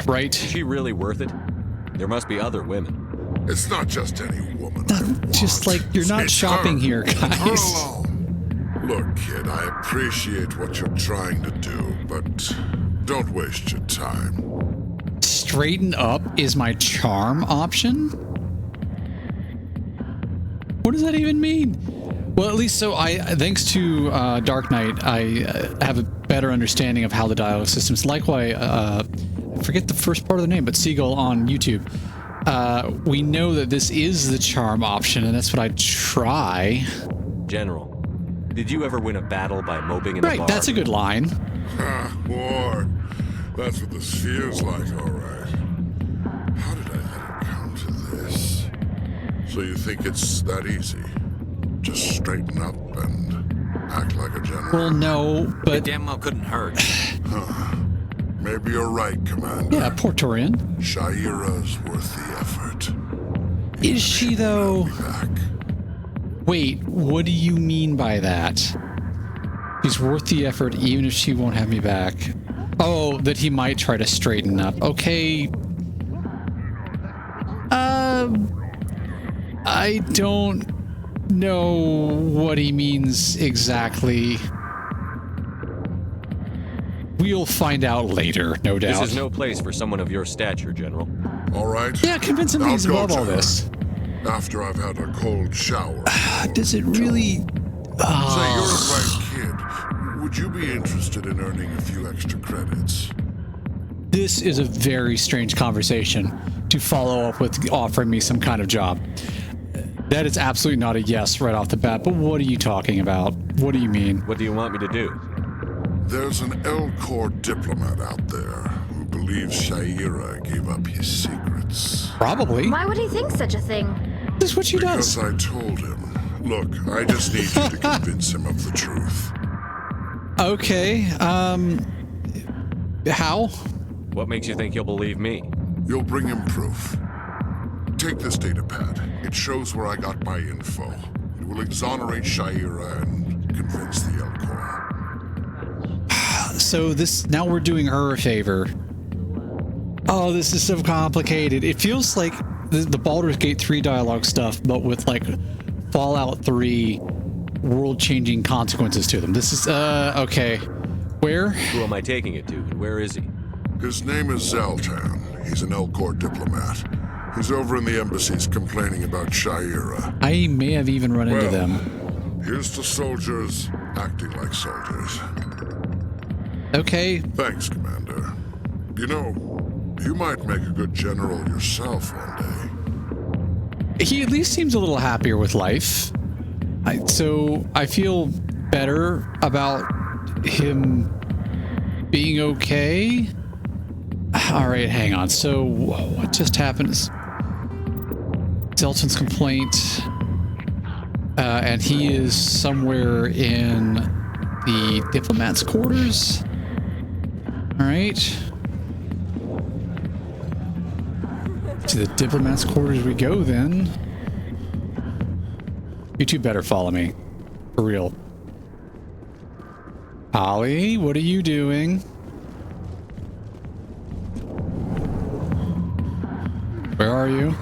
right? Is she really worth it? There must be other women. It's not just any woman. Just like, you're not shopping here, guys. Her alone. Look, kid, I appreciate what you're trying to do, but don't waste your time. straighten up is my charm option? What does that even mean? Well, at least so thanks to Dark Knight, I have a better understanding of how the dialogue systems. Likewise, I forget the first part of the name, but Seagull on YouTube. We know that this is the charm option, and that's what I try. General, did you ever win a battle by moping in a bar? Right, that's a good line. Boy, that's what this feels like, all right. How did I let it come to this? So you think it's that easy? Just straighten up and act like a general? Well, no, but... It damn well couldn't hurt. Maybe you're right, Commander. Yeah, poor Torian. Shaira's worth the effort. Is she, though? Wait, what do you mean by that? She's worth the effort even if she won't have me back. Oh, that he might try to straighten up. Okay. I don't know what he means exactly. We'll find out later, no doubt. This is no place for someone of your stature, General. All right. Yeah, convince him he's above all this. After I've had a cold shower. Does it really... Say, you're a bright kid. Would you be interested in earning a few extra credits? This is a very strange conversation to follow up with offering me some kind of job. That is absolutely not a yes right off the bat, but what are you talking about? What do you mean? What do you want me to do? There's an L-Corps diplomat out there who believes Shaira gave up his secrets. Probably. Why would he think such a thing? This is what she does. Because I told him. Look, I just need you to convince him of the truth. Okay, how? What makes you think he'll believe me? You'll bring him proof. Take this data pad. It shows where I got my info. It will exonerate Shaira and convince the L-Corps. So now we're doing her a favor. Oh, this is so complicated. It feels like the Baldur's Gate 3 dialogue stuff, but with like Fallout 3 world-changing consequences to them. This is, okay. Where? Who am I taking it to, and where is he? His name is Zaltan. He's an L-Corps diplomat. He's over in the embassies complaining about Shaira. I may have even run into them. Here's to soldiers acting like soldiers. Okay. Thanks, Commander. You know, you might make a good general yourself one day. He at least seems a little happier with life. So I feel better about him being okay. All right, hang on. So what just happened? Zelton's complaint, and he is somewhere in the diplomat's quarters. All right. To the diplomat's quarters we go then. You two better follow me. For real. Ollie, what are you doing? Where are you?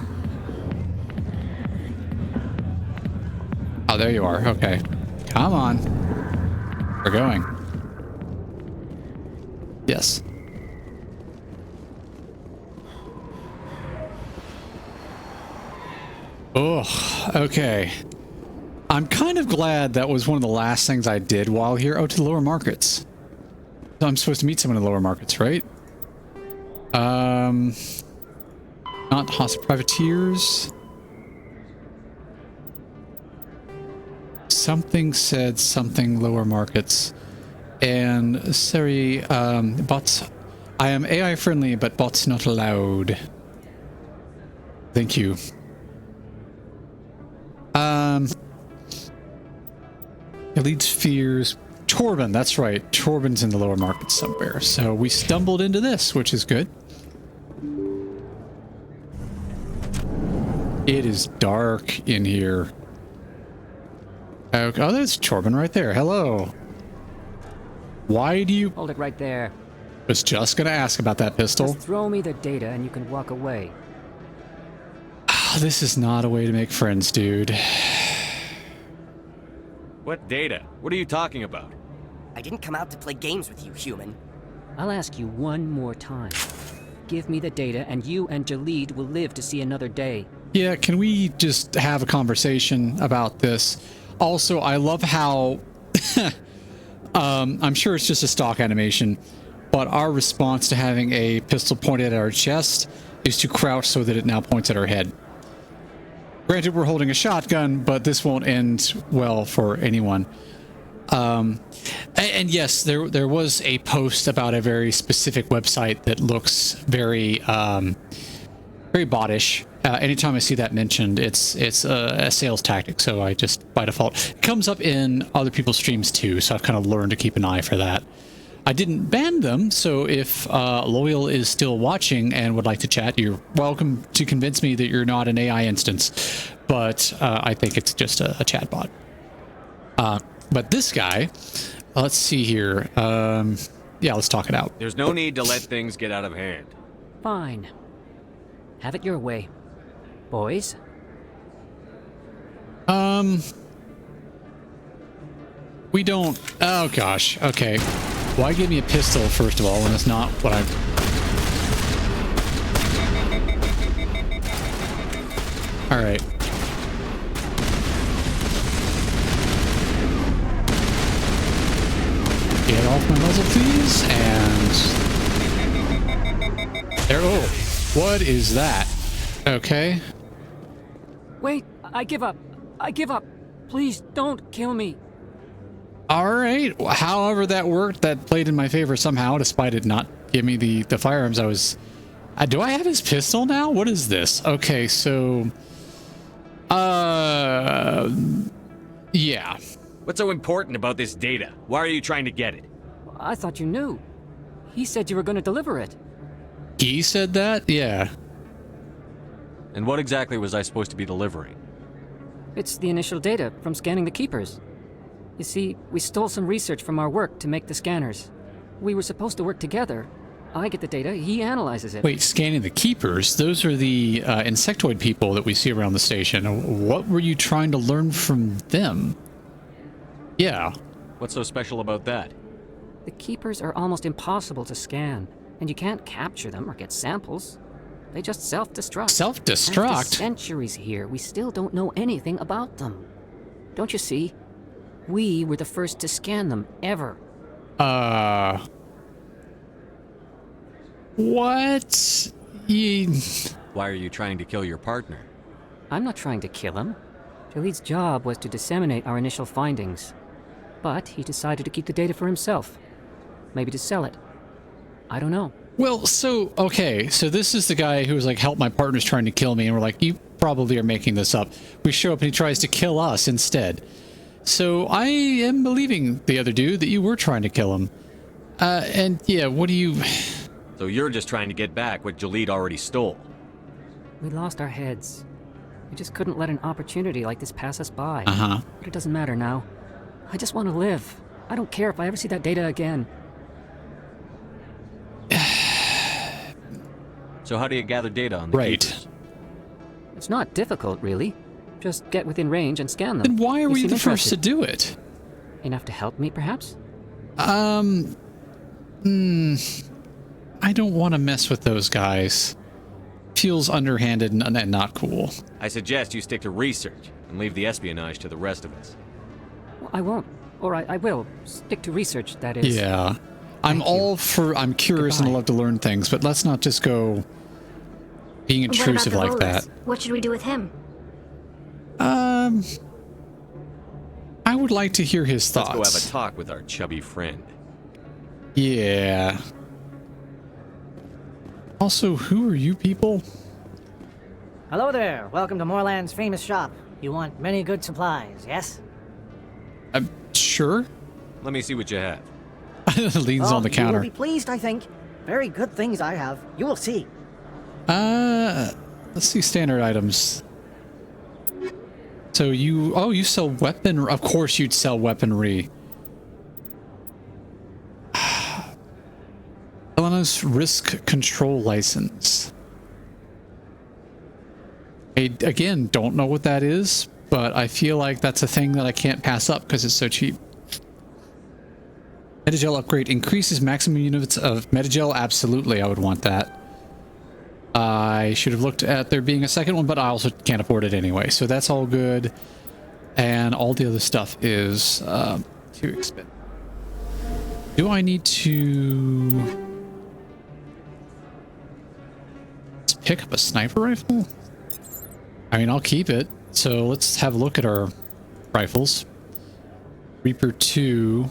Oh, there you are. Okay. Come on. We're going. Yes. Oh, okay. I'm kind of glad that was one of the last things I did while here. Oh, to the lower markets. So I'm supposed to meet someone in the lower markets, right? Not hostile privateers. Something said something lower markets. And sorry, bots. I am AI friendly, but bots not allowed. Thank you. Elite Spheres. Torben, that's right. Torben's in the lower market somewhere. So we stumbled into this, which is good. It is dark in here. Okay. Oh, there's Torben right there. Hello. Why do you... Hold it right there. Was just gonna ask about that pistol. Just throw me the data and you can walk away. Oh, this is not a way to make friends, dude. What data? What are you talking about? I didn't come out to play games with you, human. I'll ask you one more time. Give me the data, and you and Jalid will live to see another day. Yeah, can we just have a conversation about this? Also, I love how I'm sure it's just a stock animation, but our response to having a pistol pointed at our chest is to crouch so that it now points at our head. Granted, we're holding a shotgun, but this won't end well for anyone. And yes, there was a post about a very specific website that looks very very bottish. Anytime I see that mentioned, it's a sales tactic, so I just, by default, it comes up in other people's streams too, so I've kind of learned to keep an eye for that. I didn't ban them, so if Loyal is still watching and would like to chat, you're welcome to convince me that you're not an AI instance, but I think it's just a chat bot. But this guy, let's see here. Yeah, let's talk it out. There's no need to let things get out of hand. Fine. Have it your way. Boys? We don't... Oh, gosh. Okay. Why give me a pistol, first of all, when it's not what I... Alright. Get off my muzzle, please, and... There... Oh! What is that? Okay. Wait, I give up. I give up. Please don't kill me. Alright, however that worked, that played in my favor somehow, despite it not giving me the firearms I was... do I have his pistol now? What is this? Okay, so... Yeah. What's so important about this data? Why are you trying to get it? I thought you knew. He said you were going to deliver it. He said that? Yeah. And what exactly was I supposed to be delivering? It's the initial data from scanning the Keepers. You see, we stole some research from our work to make the scanners. We were supposed to work together. I get the data, he analyzes it. Wait, scanning the Keepers? Those are the insectoid people that we see around the station. What were you trying to learn from them? Yeah. What's so special about that? The Keepers are almost impossible to scan, and you can't capture them or get samples. They just self-destruct. Self-destruct? After centuries here, we still don't know anything about them. Don't you see? We were the first to scan them, ever. What? Why are you trying to kill your partner? I'm not trying to kill him. Jalid's job was to disseminate our initial findings. But he decided to keep the data for himself. Maybe to sell it. I don't know. Well, so, okay, so this is the guy who was like, help, my partner's trying to kill me, and we're like, you probably are making this up. We show up and he tries to kill us instead. So I am believing the other dude that you were trying to kill him. And yeah, what do you... So you're just trying to get back what Jalid already stole? We lost our heads. We just couldn't let an opportunity like this pass us by. Uh-huh. But it doesn't matter now. I just want to live. I don't care if I ever see that data again. So how do you gather data on the Keepers? It's not difficult, really. Just get within range and scan them. Then why are we the first to do it? Enough to help me, perhaps? I don't want to mess with those guys. Feels underhanded and not cool. I suggest you stick to research and leave the espionage to the rest of us. Well, I won't. Or I will. Stick to research, that is. Yeah. I'm curious and I love to learn things, but let's not just go being intrusive like that. What should we do with him? I would like to hear his thoughts. Let's go have a talk with our chubby friend. Yeah. Also, who are you people? Hello there. Welcome to Moorland's famous shop. You want many good supplies, yes? Sure. Let me see what you have. Leans on the counter. You will be pleased, I think. Very good things I have. You will see. Let's see standard items. So you sell weapon. Of course you'd sell weaponry. Elena's risk control license. I, again, don't know what that is, but I feel like that's a thing that I can't pass up because it's so cheap. Metagel upgrade increases maximum units of Metagel. Absolutely, I would want that. I should have looked at there being a second one, but I also can't afford it anyway. So that's all good. And all the other stuff is too expensive. Do I need to pick up a sniper rifle? I mean, I'll keep it. So let's have a look at our rifles. Reaper 2.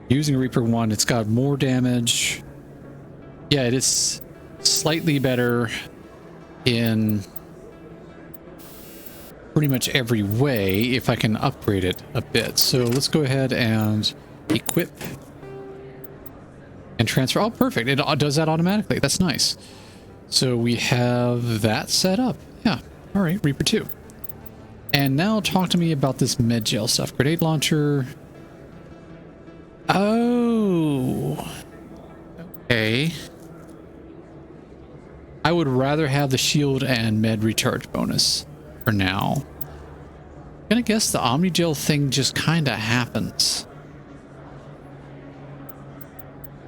Using Reaper 1, it's got more damage. Yeah, it is slightly better in pretty much every way if I can upgrade it a bit. So let's go ahead and equip and transfer. Oh, perfect. It does that automatically. That's nice. So we have that set up. Yeah. All right, Reaper 2. And now talk to me about this med gel stuff. Grenade launcher. Oh. Okay. I would rather have the shield and med recharge bonus for now. I'm gonna guess the Omni Gel thing just kind of happens.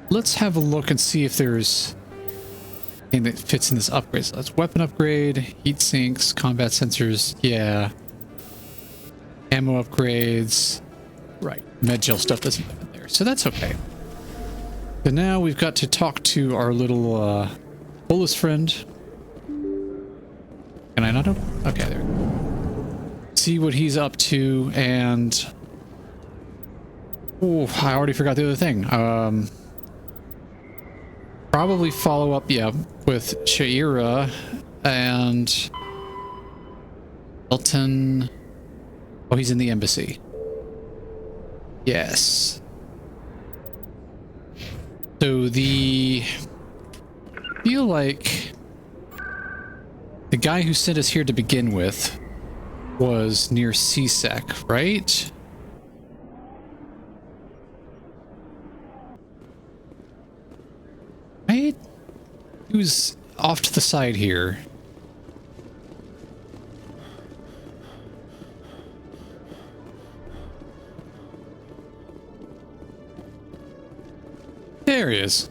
Let's have a look and see if there's anything that fits in this upgrade. So that's weapon upgrade, heat sinks, combat sensors, yeah. Ammo upgrades. Right, med gel stuff doesn't live in there, so that's okay. So now we've got to talk to our little bolus friend. Can I not open? Okay, there. See what he's up to, and oh, I already forgot the other thing. Probably follow up, yeah, with Shaira and Elton. Oh, he's in the embassy. Yes. So I feel like the guy who sent us here to begin with was near CSEC, right? Right? He was off to the side here. There he is.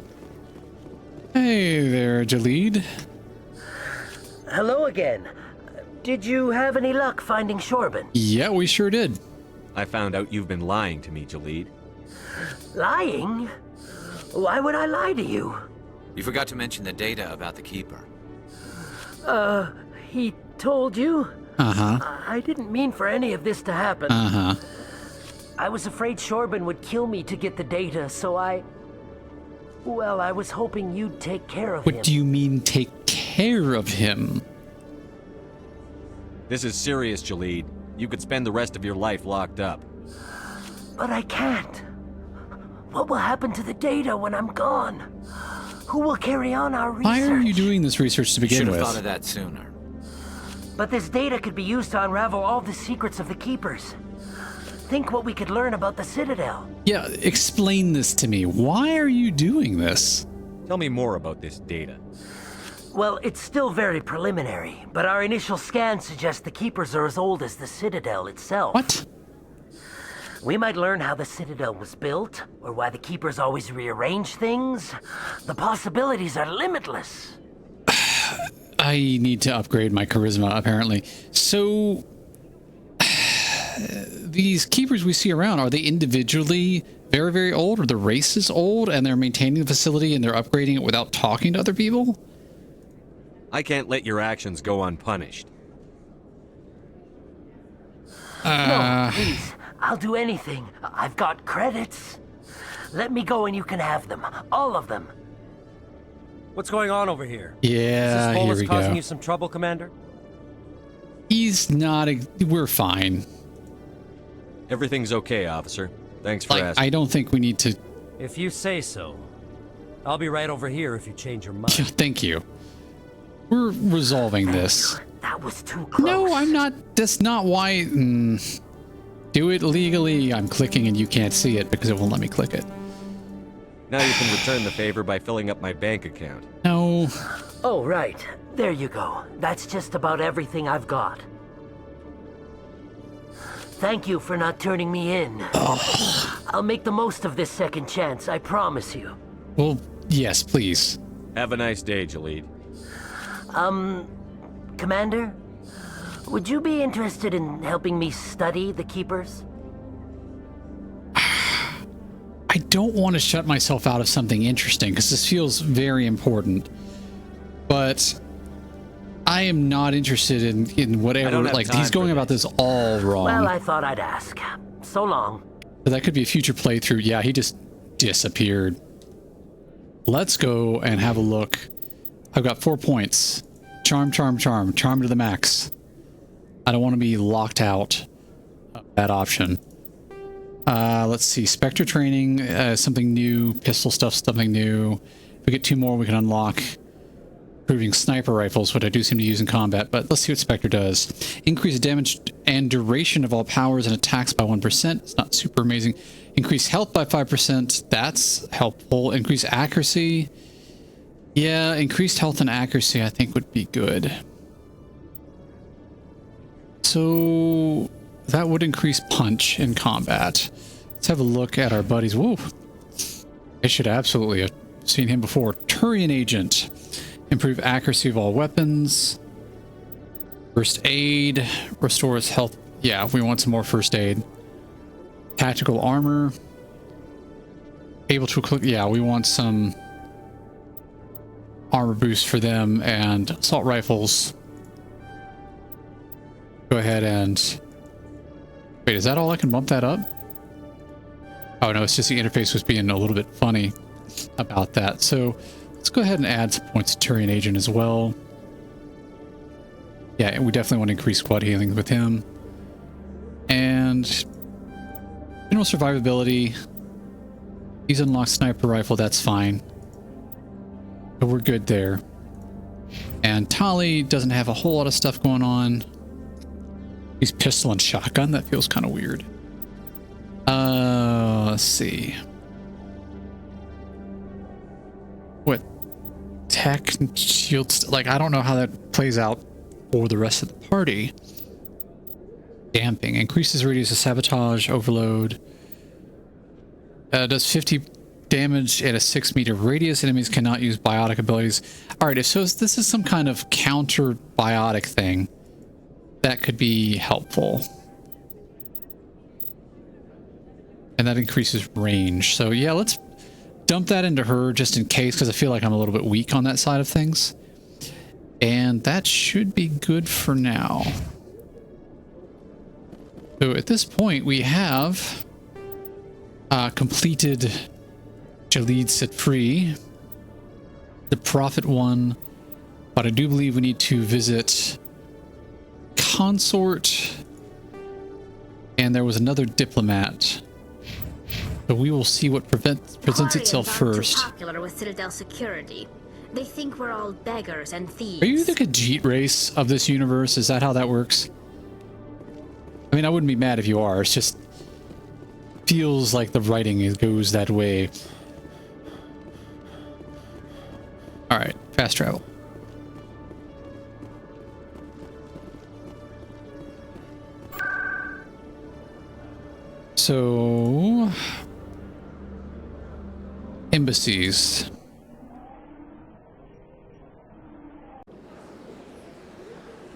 Hey there, Jalid. Hello again. Did you have any luck finding Shorban? Yeah, we sure did. I found out you've been lying to me, Jalid. Lying? Why would I lie to you? You forgot to mention the data about the Keeper. He told you? Uh-huh. I didn't mean for any of this to happen. Uh-huh. I was afraid Shorban would kill me to get the data, so well, I was hoping you'd take care of him. What do you mean, take care of him? This is serious, Jalid. You could spend the rest of your life locked up. But I can't. What will happen to the data when I'm gone? Who will carry on our research? Why are you doing this research to begin with? Should have thought of that sooner. But this data could be used to unravel all the secrets of the Keepers. Think what we could learn about the Citadel. Yeah, explain this to me. Why are you doing this? Tell me more about this data. Well, it's still very preliminary, but our initial scans suggest the Keepers are as old as the Citadel itself. What? We might learn how the Citadel was built, or why the Keepers always rearrange things. The possibilities are limitless. I need to upgrade my charisma, apparently. So, these Keepers we see around, are they individually very, very old, or the race is old, and they're maintaining the facility and they're upgrading it without talking to other people? I can't let your actions go unpunished. No, please. I'll do anything. I've got credits. Let me go and you can have them. All of them. What's going on over here? Yeah, Is this here we causing go. you some trouble, Commander? He's not we're fine. Everything's okay, officer. Thanks for asking. I don't think we need to... If you say so. I'll be right over here if you change your mind. Thank you. We're resolving this. That was too close. No, I'm not. That's not why... do it legally. I'm clicking and you can't see it because it won't let me click it. Now you can return the favor by filling up my bank account. No. Oh, right. There you go. That's just about everything I've got. Thank you for not turning me in. I'll make the most of this second chance, I promise you. Well, yes, please. Have a nice day, Jalid. Commander? Would you be interested in helping me study the Keepers? I don't want to shut myself out of something interesting because this feels very important. But I am not interested in whatever. Like, he's going about this all wrong. Well, I thought I'd ask. So long. But that could be a future playthrough. Yeah, he just disappeared. Let's go and have a look. I've got 4 points. Charm, charm, charm. Charm to the max. I don't want to be locked out of that option. Let's see. Spectre training, something new. Pistol stuff, something new. If we get 2 more, we can unlock improving sniper rifles, which I do seem to use in combat, but let's see what Spectre does. Increase damage and duration of all powers and attacks by 1%. It's not super amazing. Increase health by 5%. That's helpful. Increase accuracy. Yeah, increased health and accuracy I think would be good. So that would increase punch in combat. Let's have a look at our buddies. Whoa. I should absolutely have seen him before. Turian Agent. Improve accuracy of all weapons. First aid. Restores health. Yeah, we want some more first aid. Tactical armor. Able to click. Yeah, we want some armor boost for them and assault rifles. Go ahead and... Wait, is that all I can bump that up? Oh no, it's just the interface was being a little bit funny about that. So let's go ahead and add some points to Turian Agent as well. Yeah, we definitely want to increase squad healing with him. And general survivability. He's unlocked sniper rifle, that's fine. But we're good there. And Tali doesn't have a whole lot of stuff going on. He's pistol and shotgun, that feels kind of weird. Let's see. What? Tech and shields, like I don't know how that plays out for the rest of the party. Damping. Increases radius of sabotage, overload. Does 50 damage at a 6-meter radius. Enemies cannot use biotic abilities. Alright, so this is some kind of counter biotic thing. That could be helpful. And that increases range. So yeah, let's dump that into her just in case, because I feel like I'm a little bit weak on that side of things. And that should be good for now. So at this point, we have completed Jalid set free, the Prophet one, but I do believe we need to visit Consort, and there was another diplomat. So we will see what presents itself first. Popular with Citadel security. They think we're all beggars and thieves. Are you the Khajiit race of this universe? Is that how that works? I mean, I wouldn't be mad if you are. It's just feels like the writing goes that way. All right, fast travel. So, embassies.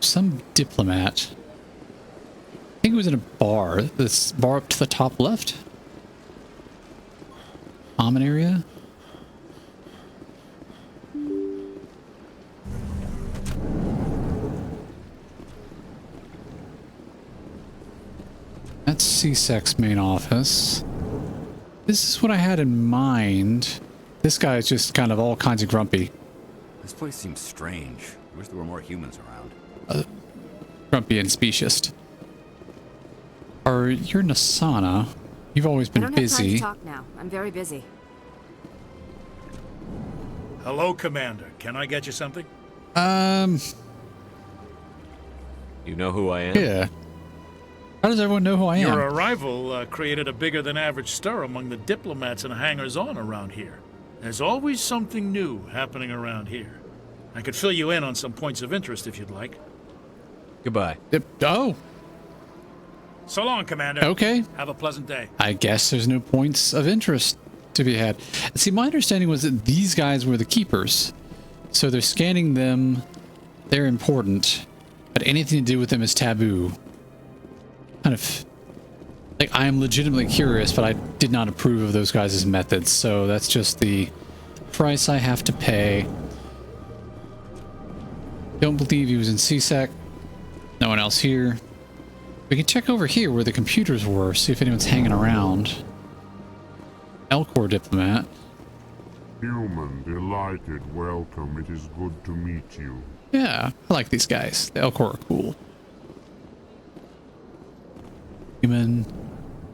Some diplomat. I think it was in a bar. This bar up to the top left. Common area. That's CSEC's main office. This is what I had in mind. This guy is just kind of all kinds of grumpy. This place seems strange. I wish there were more humans around. Grumpy and speciest. You're Nasana. You've always been busy. I don't have time to talk now. I'm very busy. Hello, Commander. Can I get you something? You know who I am? Yeah. How does everyone know who I am? Your arrival created a bigger than average stir among the diplomats and hangers-on around here. There's always something new happening around here. I could fill you in on some points of interest if you'd like. Goodbye. Oh. So long, Commander. Okay. Have a pleasant day. I guess there's no points of interest to be had. See, my understanding was that these guys were the keepers. So they're scanning them they're important, but anything to do with them is taboo. Kind of like, I am legitimately curious, but I did not approve of those guys' methods, so that's just the price I have to pay. Don't believe he was in CSEC. No one else here. We can check over here where the computers were, see if anyone's hanging around. Elcor diplomat. Human, delighted, welcome. It is good to meet you. Yeah, I like these guys. The Elcor are cool. Human.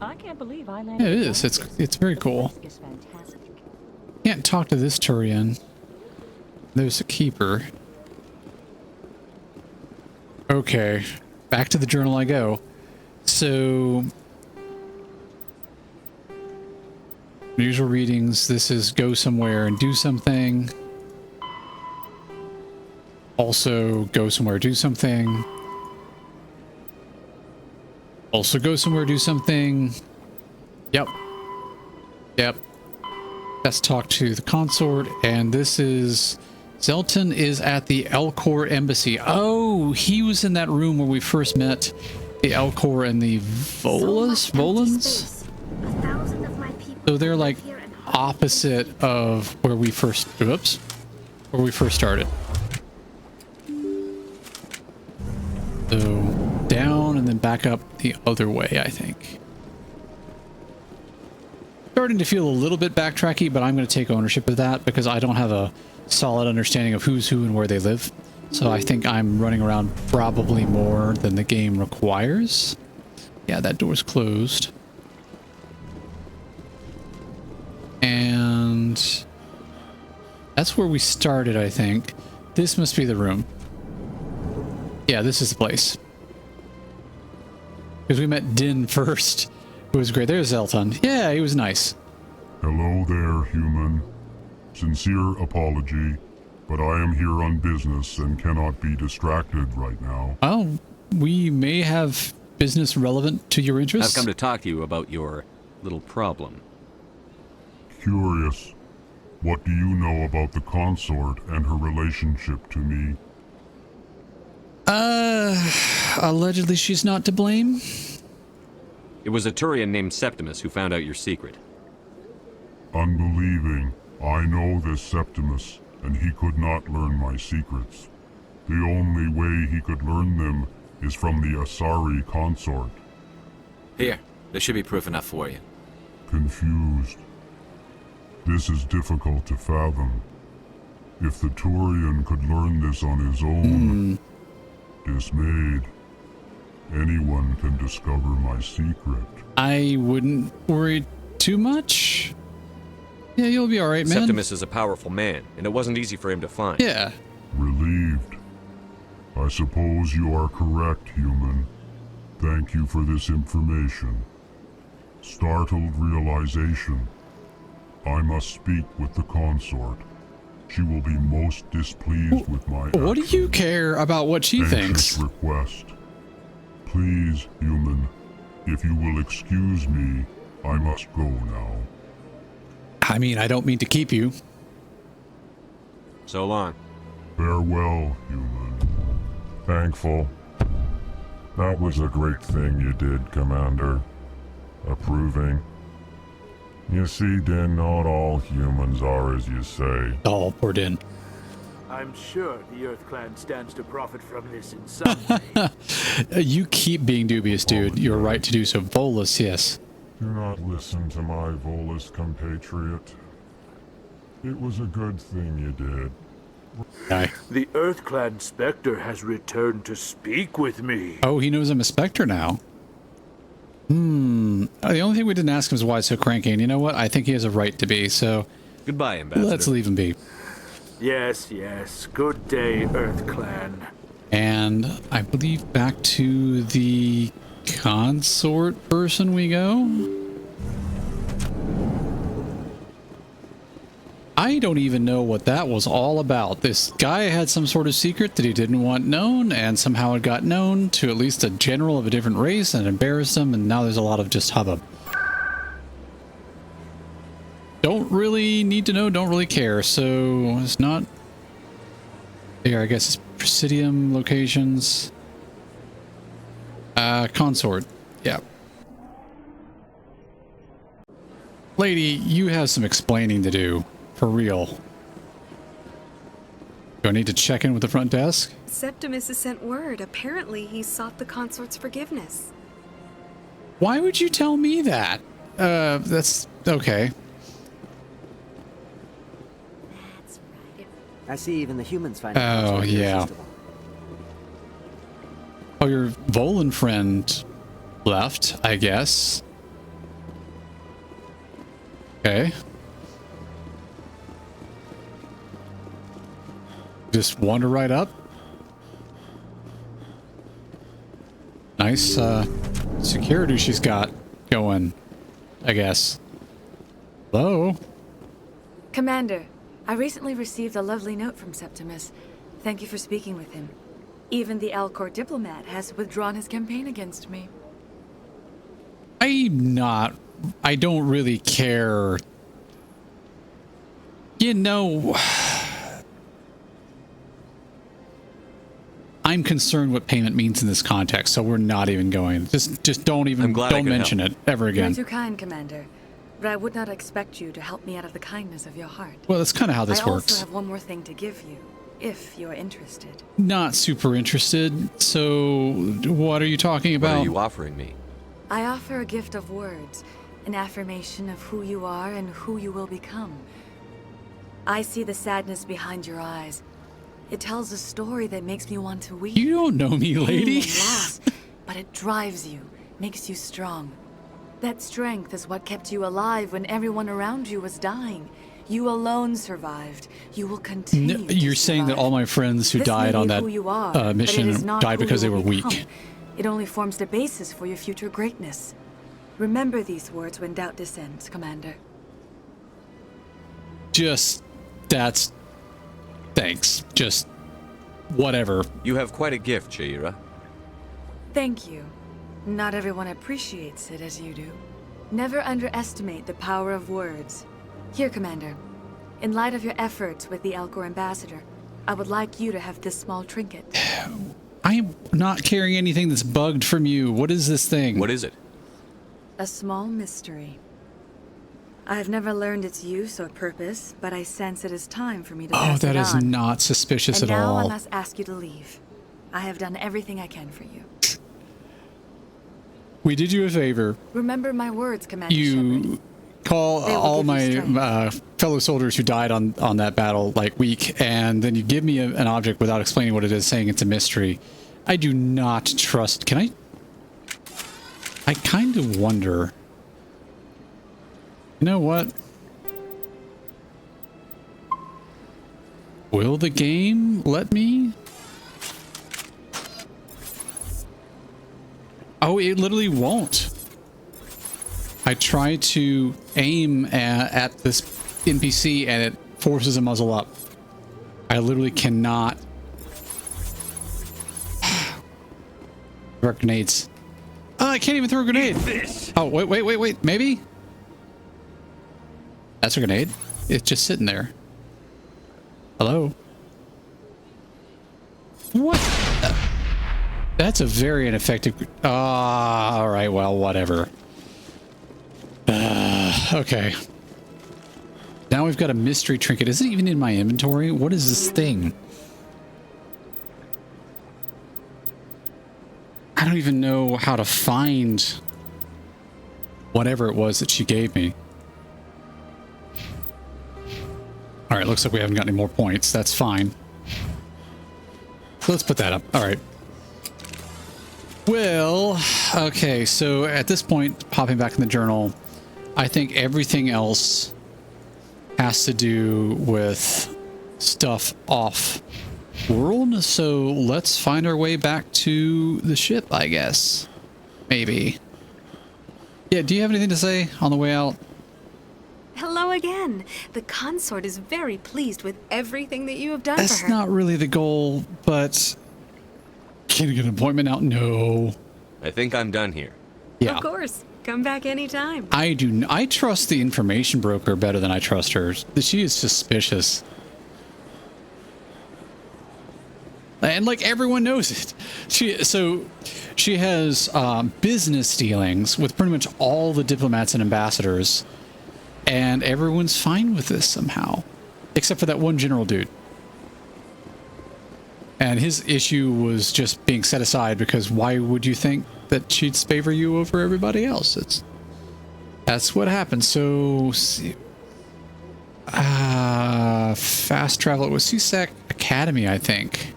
I can't believe I Yeah, landed. it is. It's very cool. It's fantastic. Can't talk to this Turian. There's a keeper. Okay, back to the journal I go. So, usual readings. This is go somewhere and do something. Also, go somewhere, do something. Also, go somewhere, do something. Yep. Yep. Let's talk to the consort, and this is... Zelton is at the Elcor embassy. Oh, he was in that room where we first met the Elcor and the Volans? So they're like opposite of where we first... Oops. Where we first started. So down and then back up the other way, I think. Starting to feel a little bit backtracky, but I'm going to take ownership of that because I don't have a solid understanding of who's who and where they live. So I think I'm running around probably more than the game requires. Yeah, that door's closed. And that's where we started, I think. This must be the room. Yeah, this is the place. Because we met Din first. It was great. There's Zelton. Yeah, he was nice. Hello there, human. Sincere apology, but I am here on business and cannot be distracted right now. Oh, we may have business relevant to your interests. I've come to talk to you about your little problem. Curious. What do you know about the consort and her relationship to me? Allegedly she's not to blame. It was a Turian named Septimus who found out your secret. Unbelieving. I know this Septimus, and he could not learn my secrets. The only way he could learn them is from the Asari consort. Here, there should be proof enough for you. Confused. This is difficult to fathom. If the Turian could learn this on his own, dismayed, anyone can discover my secret. I wouldn't worry too much. Yeah, you'll be alright, man. Septimus is a powerful man, and it wasn't easy for him to find. Yeah. Relieved. I suppose you are correct, human. Thank you for this information. Startled realization. I must speak with the consort. She will be most displeased with my actions. What do you care about what she thinks? Request. Please, human, if you will excuse me, I must go now. I mean, I don't mean to keep you. So long. Farewell, human. Thankful. That was a great thing you did, Commander. Approving. You see, Din, not all humans are as you say. Oh, poor Din. I'm sure the Earth Clan stands to profit from this in some way. You keep being dubious, dude. You're right to do so. Volus, yes. Do not listen to my Volus compatriot. It was a good thing you did. The Earth Clan Spectre has returned to speak with me. Oh, he knows I'm a Spectre now. The only thing we didn't ask him is why he's so cranky, and you know what? I think he has a right to be, so... Goodbye, Ambassador. Let's leave him be. Yes, yes. Good day, Earth Clan. And I believe back to the consort person we go. I don't even know what that was all about. This guy had some sort of secret that he didn't want known, and somehow it got known to at least a general of a different race and embarrassed him, and now there's a lot of just hubbub. Don't really need to know, don't really care, so it's not... There, I guess it's Presidium locations. Consort. Yeah. Lady, you have some explaining to do. For real. Do I need to check in with the front desk? Septimus has sent word. Apparently, he sought the consort's forgiveness. Why would you tell me that? That's okay. I see even the humans find it Oh, yeah. irresistible. Oh, your Volan friend left, I guess. Okay. Just wander right up. Nice, security she's got going, I guess. Hello? Commander, I recently received a lovely note from Septimus. Thank you for speaking with him. Even the Alcor diplomat has withdrawn his campaign against me. I don't really care. You know, I'm concerned what payment means in this context, so we're not even going. Just don't mention it ever again. You're too kind, Commander. But I would not expect you to help me out of the kindness of your heart. Well, that's kind of how this I works. also have one more thing to give you, if you're interested. Not super interested. So, what are you talking about? What are you offering me? I offer a gift of words, an affirmation of who you are and who you will become. I see the sadness behind your eyes. It tells a story that makes me want to weep. You don't know me, lady. Pain and loss, but it drives you, makes you strong. That strength is what kept you alive when everyone around you was dying. You alone survived. You will continue. No, you're saying that all my friends who died on that mission died because they were weak. It only forms the basis for your future greatness. Remember these words when doubt descends, Commander. Thanks. Just whatever. You have quite a gift, Shaira. Thank you. Not everyone appreciates it as you do. Never underestimate the power of words. Here, Commander. In light of your efforts with the Alcor ambassador, I would like you to have this small trinket. I am not carrying anything that's bugged from you. What is this thing? What is it? A small mystery. I have never learned its use or purpose, but I sense it is time for me to pass it on. Oh, that is not suspicious at all. And now I must ask you to leave. I have done everything I can for you. We did you a favor. Remember my words, Commander You Shepard. call all my fellow soldiers who died on that battle like weak, and then you give me an object without explaining what it is, saying it's a mystery. I do not trust. Can I kind of wonder. You know what? Will the game let me? Oh, it literally won't. I try to aim at this NPC and it forces a muzzle up. I literally cannot. Throw grenades. Oh, I can't even throw a grenade. Oh, wait. Maybe? That's a grenade. It's just sitting there. Hello? What? That's a very ineffective... alright, well, whatever. Okay. Now we've got a mystery trinket. Is it even in my inventory? What is this thing? I don't even know how to find whatever it was that she gave me. Alright, looks like we haven't got any more points. That's fine. So let's put that up. Alright. Well, okay, so at this point, popping back in the journal, I think everything else has to do with stuff off world, so let's find our way back to the ship, I guess. Maybe. Yeah, do you have anything to say on the way out? Hello again. The consort is very pleased with everything that you have done for her. That's not really the goal, but... Can I get an appointment out? No. I think I'm done here. Yeah. Of course. Come back anytime. I trust the information broker better than I trust her. She is suspicious. And like everyone knows it. She has business dealings with pretty much all the diplomats and ambassadors, and everyone's fine with this somehow, except for that one general dude. And his issue was just being set aside because why would you think that she'd favor you over everybody else? That's what happened. So, fast travel. It was CSEC Academy, I think.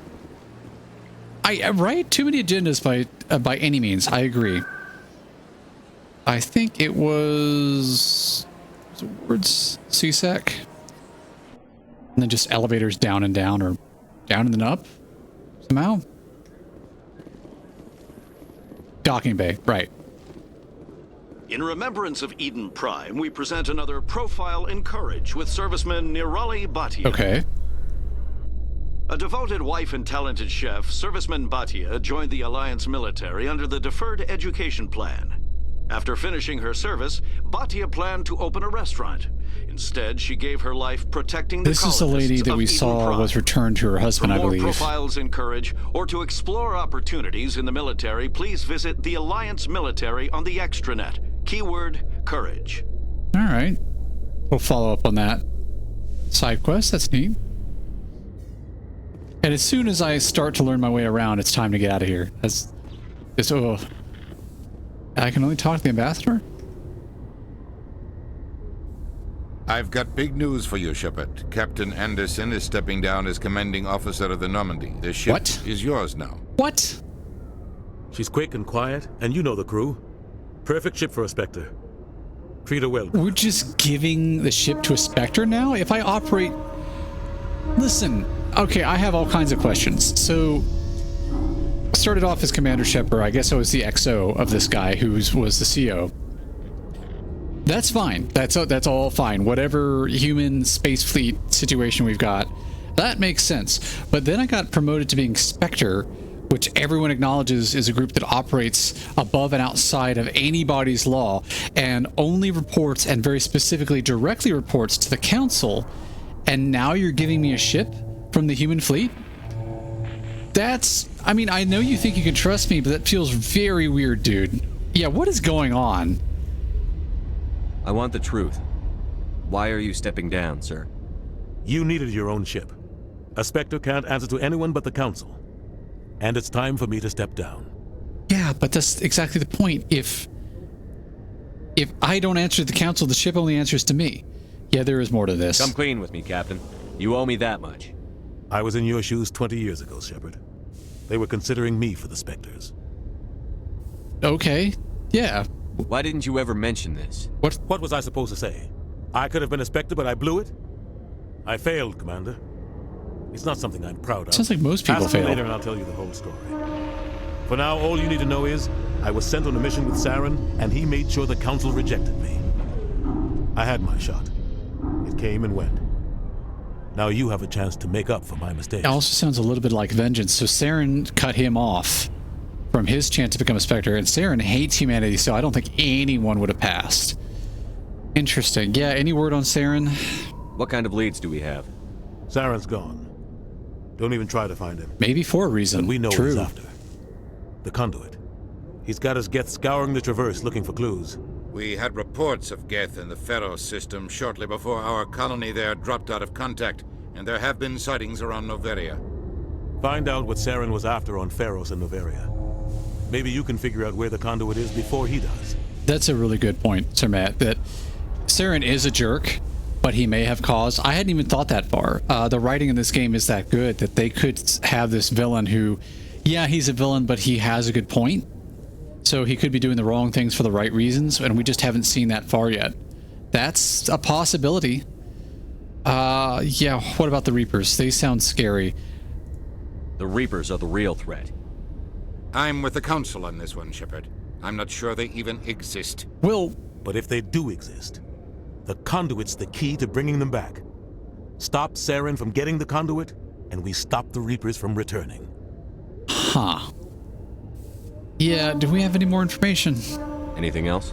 Right? Too many agendas by any means. I agree. I think it was words CSEC, and then just elevators down and down, or down and then up somehow. Docking bay, right. In remembrance of Eden Prime, we present another profile in courage with serviceman Nirali Bhatia. Okay. A devoted wife and talented chef, serviceman Bhatia joined the Alliance military under the Deferred Education Plan. After finishing her service, Bhatia planned to open a restaurant. Instead, she gave her life protecting the This is the lady that we saw was returned to her husband, I believe. For more profiles in courage, or to explore opportunities in the military, please visit the Alliance military on the extranet. Keyword, courage. All right. We'll follow up on that side quest. That's neat. And as soon as I start to learn my way around, it's time to get out of here. I can only talk to the ambassador? I've got big news for you, Shepard. Captain Anderson is stepping down as commanding officer of the Normandy. The ship is yours now. What? She's quick and quiet, and you know the crew. Perfect ship for a Spectre. Treat her well. We're just giving the ship to a Spectre now? If I operate... Listen, okay, I have all kinds of questions. So, started off as Commander Shepard. I guess I was the XO of this guy who was the CO. That's fine. That's all fine. Whatever human space fleet situation we've got, that makes sense. But then I got promoted to being Spectre, which everyone acknowledges is a group that operates above and outside of anybody's law and only reports, and very specifically directly reports, to the Council. And now you're giving me a ship from the human fleet? I mean, I know you think you can trust me, but that feels very weird, dude. Yeah, what is going on? I want the truth. Why are you stepping down, sir? You needed your own ship. A Spectre can't answer to anyone but the Council. And it's time for me to step down. Yeah, but that's exactly the point. If I don't answer to the Council, the ship only answers to me. Yeah, there is more to this. Come clean with me, Captain. You owe me that much. I was in your shoes 20 years ago, Shepard. They were considering me for the Spectres. Okay, yeah. Why didn't you ever mention this? What was I supposed to say? I could have been a Spectre, but I blew it? I failed, Commander. It's not something I'm proud of. Sounds like most people Ask me fail. later and I'll tell you the whole story. For now, all you need to know is, I was sent on a mission with Saren, and he made sure the Council rejected me. I had my shot. It came and went. Now you have a chance to make up for my mistakes. It also sounds a little bit like vengeance. So Saren cut him off from his chance to become a Spectre, and Saren hates humanity, so I don't think anyone would have passed. Interesting. Yeah, any word on Saren? What kind of leads do we have? Saren's gone. Don't even try to find him. Maybe for a reason. But we know True. what he's after. The conduit. He's got us Geth scouring the Traverse looking for clues. We had reports of Geth in the Pharos system shortly before our colony there dropped out of contact, and there have been sightings around Noveria. Find out what Saren was after on Pharos and Noveria. Maybe you can figure out where the conduit is before he does. That's a really good point, Sir Matt, that Saren is a jerk, but he may have cause. I hadn't even thought that far. The writing in this game is that good that they could have this villain who, yeah, he's a villain, but he has a good point. So he could be doing the wrong things for the right reasons, and we just haven't seen that far yet. That's a possibility. Yeah, what about the Reapers? They sound scary. The Reapers are the real threat. I'm with the Council on this one, Shepard. I'm not sure they even exist. But if they do exist, the conduit's the key to bringing them back. Stop Saren from getting the conduit, and we stop the Reapers from returning. Huh. Yeah, do we have any more information? Anything else?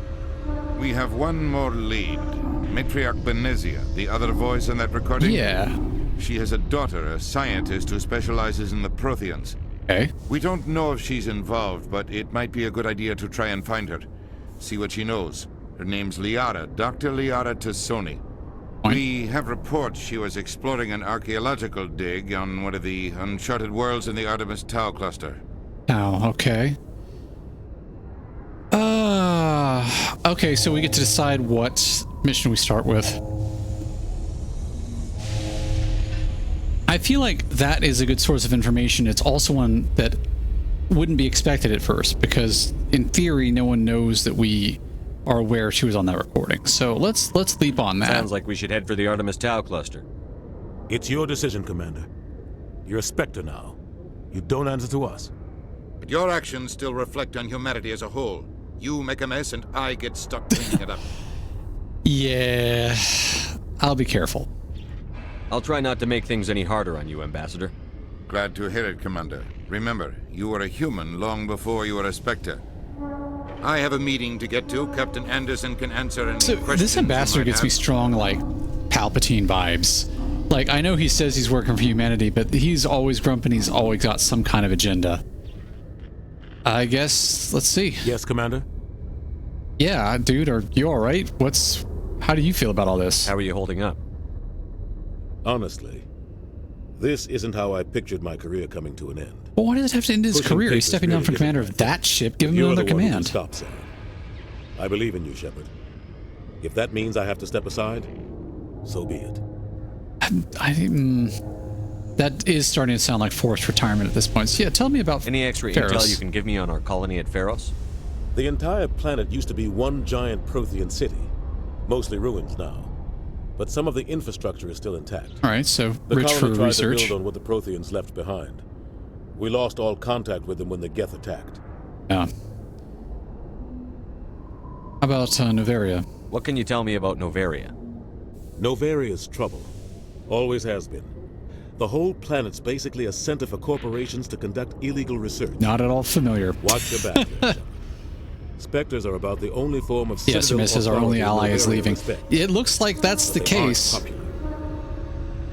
We have one more lead. Matriarch Benezia, the other voice in that recording? Yeah. She has a daughter, a scientist who specializes in the Protheans. Okay. We don't know if she's involved, but it might be a good idea to try and find her. See what she knows. Her name's Liara, Dr. Liara Tassoni. We have reports she was exploring an archaeological dig on one of the uncharted worlds in the Artemis Tau cluster. Oh, okay. Okay, so we get to decide what mission we start with. I feel like that is a good source of information. It's also one that wouldn't be expected at first, because in theory, no one knows that we are aware she was on that recording. So let's leap on that. Sounds like we should head for the Artemis Tau cluster. It's your decision, Commander. You're a Spectre now. You don't answer to us. But your actions still reflect on humanity as a whole. You make a mess and I get stuck cleaning it up. Yeah, I'll be careful. I'll try not to make things any harder on you, Ambassador. Glad to hear it, Commander. Remember, you were a human long before you were a Spectre. I have a meeting to get to. Captain Anderson can answer any questions. This ambassador gets me strong, like, Palpatine vibes. Like, I know he says he's working for humanity, but he's always grumpy and he's always got some kind of agenda. I guess, let's see. Yes, Commander? Yeah, dude, are you alright? How do you feel about all this? How are you holding up? Honestly, this isn't how I pictured my career coming to an end. Well, why does it have to end his Pushing career? He's papers stepping down really from gets commander me. of that ship. Give him You're another the one who can command. stop, Sarah. I believe in you, Shepard. If that means I have to step aside, so be it. That is starting to sound like forced retirement at this point. So yeah, tell me about Any extra Pharos. intel you can give me on our colony at Pharos? The entire planet used to be one giant Prothean city, mostly ruins now. But some of the infrastructure is still intact. All right, so The rich for colony tried research. to build on what the Protheans left behind. We lost all contact with them when the Geth attacked. Yeah. How about Novaria? What can you tell me about Novaria? Novaria's trouble. Always has been. The whole planet's basically a center for corporations to conduct illegal research. Not at all familiar. Watch your back there, Shepard. Spectres are about the only form of Yes, citadel Miss, our only authority ally is Novaria leaving. respect. It looks like that's the But they aren't case. popular.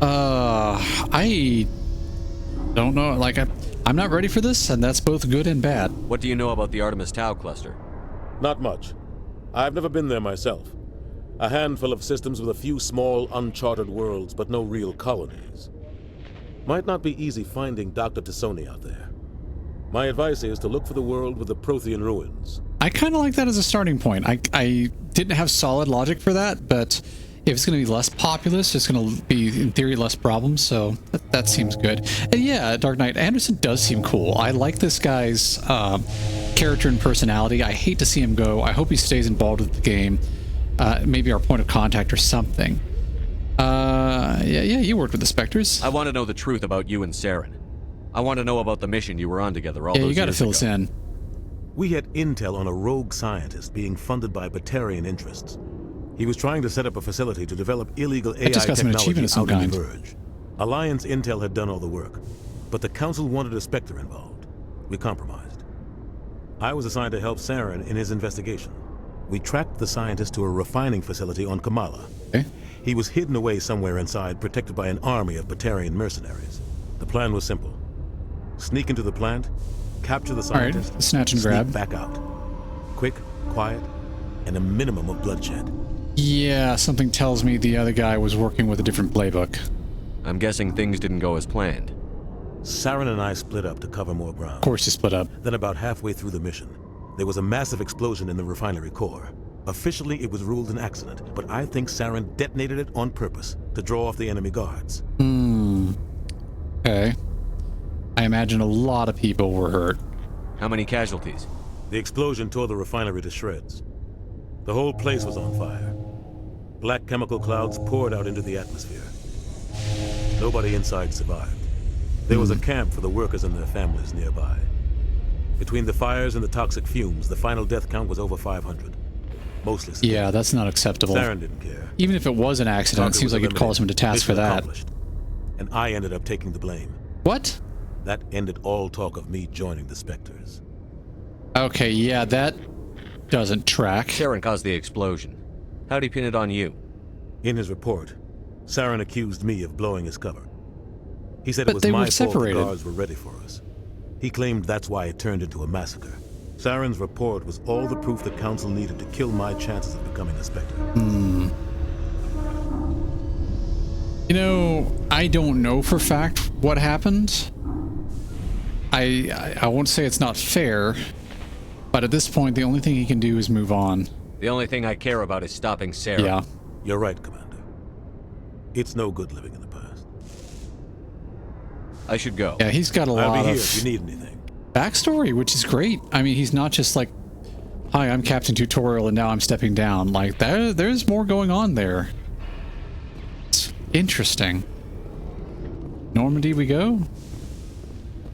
I don't know. Like, I'm not ready for this, and that's both good and bad. What do you know about the Artemis Tau cluster? Not much. I've never been there myself. A handful of systems with a few small, uncharted worlds, but no real colonies. Might not be easy finding Dr. Tassoni out there. My advice is to look for the world with the Prothean ruins. I kind of like that as a starting point. I didn't have solid logic for that, but if it's going to be less populous, it's going to be, in theory, less problems, so that seems good. And yeah, Dark Knight, Anderson does seem cool. I like this guy's character and personality. I hate to see him go. I hope he stays involved with the game. Maybe our point of contact or something. Yeah, you worked with the Spectres. I want to know the truth about you and Saren. I want to know about the mission you were on together all those years ago. Yeah, you gotta fill us in. We had intel on a rogue scientist being funded by Batarian interests. He was trying to set up a facility to develop illegal AI just got some technology achievement of some out on kind. the verge. Alliance intel had done all the work, but the Council wanted a Spectre involved. We compromised. I was assigned to help Saren in his investigation. We tracked the scientist to a refining facility on Kamala. Okay. He was hidden away somewhere inside, protected by an army of Batarian mercenaries. The plan was simple. Sneak into the plant, capture the scientist, All right, snatch and sneak grab. back out. Quick, quiet, and a minimum of bloodshed. Yeah, something tells me the other guy was working with a different playbook. I'm guessing things didn't go as planned. Saren and I split up to cover more ground. Of course you split up. Then about halfway through the mission, there was a massive explosion in the refinery core. Officially, it was ruled an accident, but I think Saren detonated it on purpose to draw off the enemy guards. Okay. I imagine a lot of people were hurt. How many casualties? The explosion tore the refinery to shreds. The whole place was on fire. Black chemical clouds poured out into the atmosphere. Nobody inside survived. There was a camp for the workers and their families nearby. Between the fires and the toxic fumes, the final death count was over 500. Mostly civilians. Yeah, that's not acceptable. Saren didn't care. Even if it was an accident, it Target seems was like you'd call someone to task for Mission that. accomplished. And I ended up taking the blame. What? That ended all talk of me joining the Spectres. Okay, yeah, that doesn't track. Saren caused the explosion. How'd he pin it on you? In his report, Saren accused me of blowing his cover. He said But it was they my were fault separated. the guards were ready for us. He claimed that's why it turned into a massacre. Saren's report was all the proof the Council needed to kill my chances of becoming a Spectre. You know, I don't know for fact what happened. I won't say it's not fair, but at this point, the only thing he can do is move on. The only thing I care about is stopping Saren. Yeah. You're right, Commander. It's no good living in the past. I should go. Yeah, he's got a I'll lot be here of if you need anything. backstory, which is great. I mean, he's not just like, hi, I'm Captain Tutorial and now I'm stepping down. Like, there's more going on there. It's interesting. Normandy we go?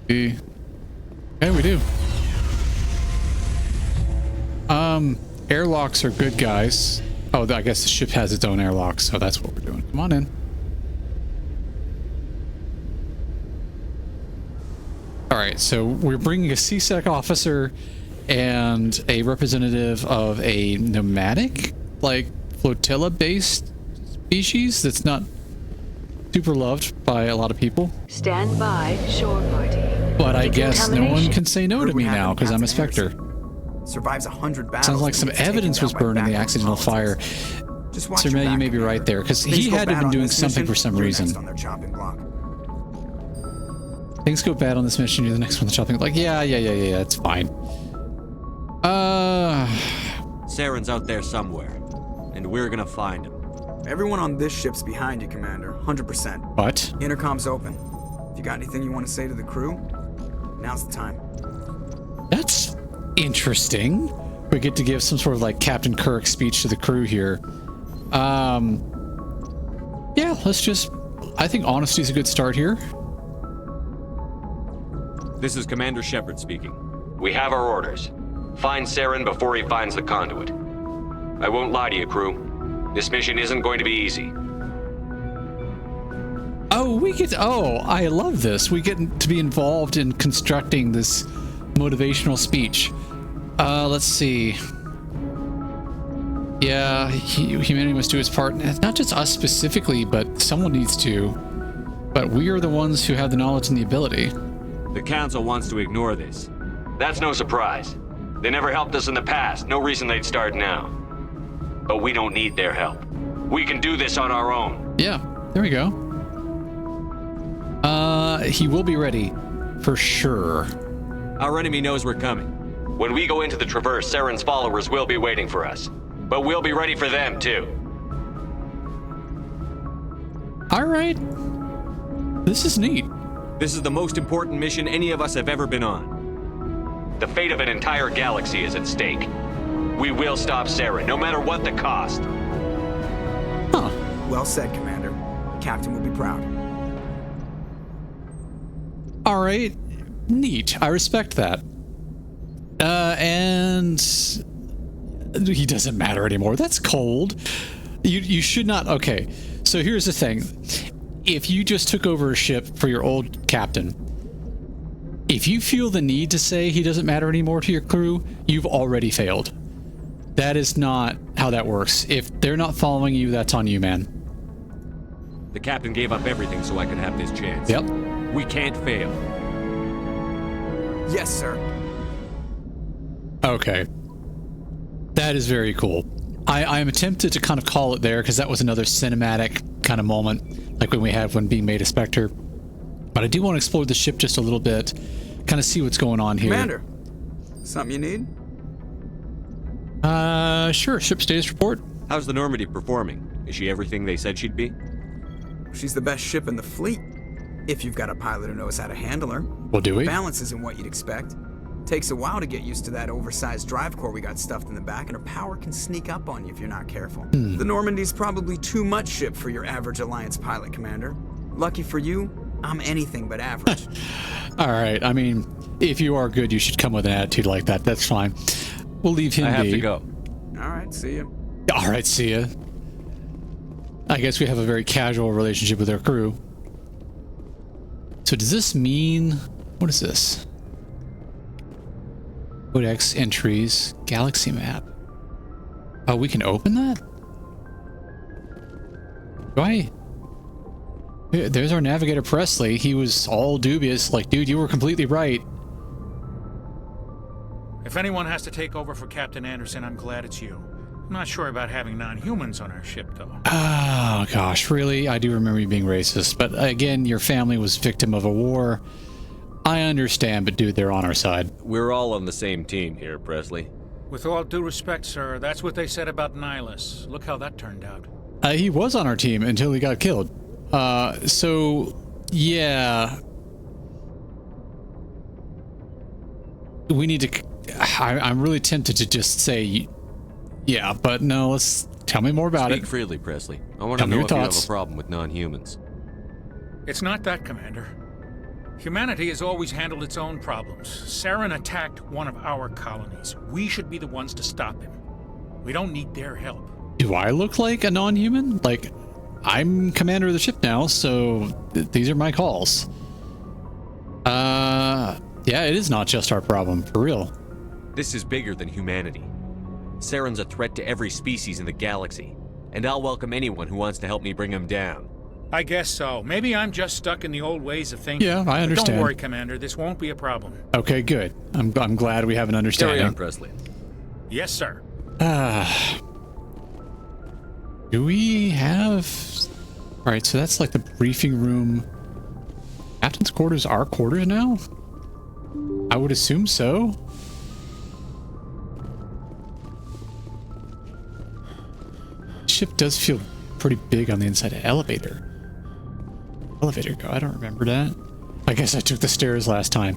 Yeah, we do. Airlocks are good, guys. Oh, I guess the ship has its own airlock, so that's what we're doing. Come on in. Alright, so we're bringing a CSEC officer and a representative of a nomadic, like, flotilla-based species that's not super loved by a lot of people. Stand by, shore party. But I guess no one can say no to me now because I'm a Spectre. Survives 100 battles. Sounds like some evidence was burned in the accidental fire. Sir May, you may be right there, because he had to have been doing something for some reason. Things go bad on this mission, you're the next one on the chopping block. Yeah, it's fine. Saren's out there somewhere, and we're gonna find him. Everyone on this ship's behind you, Commander. 100%. What? Intercom's open. If you got anything you want to say to the crew, now's the time. That's interesting. We get to give some sort of like Captain Kirk speech to the crew here. Yeah, let's just... I think honesty's a good start here. This is Commander Shepard speaking. We have our orders. Find Saren before he finds the conduit. I won't lie to you, crew. This mission isn't going to be easy. Oh, we get... Oh, I love this. We get to be involved in constructing this motivational speech. Let's see. Yeah, humanity must do its part. Not just us specifically, but someone needs to. But we are the ones who have the knowledge and the ability. The Council wants to ignore this. That's no surprise. They never helped us in the past. No reason they'd start now. But we don't need their help. We can do this on our own. Yeah, there we go. He will be ready, for sure. Our enemy knows we're coming. When we go into the Traverse, Saren's followers will be waiting for us. But we'll be ready for them, too. All right. This is neat. This is the most important mission any of us have ever been on. The fate of an entire galaxy is at stake. We will stop Saren, no matter what the cost. Huh. Well said, Commander. Captain will be proud. All right. Neat. I respect that. And he doesn't matter anymore. That's cold. You should not. Okay. So here's the thing. If you just took over a ship for your old captain, if you feel the need to say he doesn't matter anymore to your crew, you've already failed. That is not how that works. If they're not following you, that's on you, man. The captain gave up everything so I could have this chance. Yep. We can't fail. Yes, sir. Okay. That is very cool. I am tempted to kind of call it there because that was another cinematic kind of moment, like when we had when being made a Spectre. But I do want to explore the ship just a little bit, kind of see what's going on here. Commander, something you need? Sure. Ship status report. How's the Normandy performing? Is she everything they said she'd be? She's the best ship in the fleet. If you've got a pilot who knows how to handle her. Well, do we? Balance isn't what you'd expect. Takes a while to get used to that oversized drive core we got stuffed in the back, and her power can sneak up on you if you're not careful. The Normandy's probably too much ship for your average Alliance pilot, Commander. Lucky for you, I'm anything but average. All right. I mean, if you are good, you should come with an attitude like that. That's fine. We'll leave him be. I have to go. All right, see ya. All right, see ya. I guess we have a very casual relationship with our crew. So does this mean... What is this? Codex entries, galaxy map. Oh, we can open that? Do I? There's our navigator Presley. He was all dubious, like, dude, you were completely right. If anyone has to take over for Captain Anderson, I'm glad it's you. I'm not sure about having non-humans on our ship, though. Oh, gosh, really? I do remember you being racist, but again, your family was victim of a war. I understand, but dude, they're on our side. We're all on the same team here, Presley. With all due respect, sir, that's what they said about Nihilus. Look how that turned out. He was on our team until he got killed. So, yeah. We need to... I'm really tempted to just say, yeah, but no, let's... Tell me more about it. Speak freely, Presley. I want to know if you have a problem with non-humans. It's not that, Commander. Humanity has always handled its own problems. Saren attacked one of our colonies. We should be the ones to stop him. We don't need their help. Do I look like a non-human? Like, I'm commander of the ship now, so these are my calls. Yeah, it is not just our problem, for real. This is bigger than humanity. Saren's a threat to every species in the galaxy, and I'll welcome anyone who wants to help me bring him down. I guess so. Maybe I'm just stuck in the old ways of thinking. Yeah, I understand. But don't worry, Commander. This won't be a problem. Okay, good. I'm glad we have an understanding. Carry on, Presley. Yes, sir. Do we have... All right, so that's like the briefing room. Captain's quarters are quarters now? I would assume so. Ship does feel pretty big on the inside. Elevator go. I don't remember that. I guess I took the stairs last time.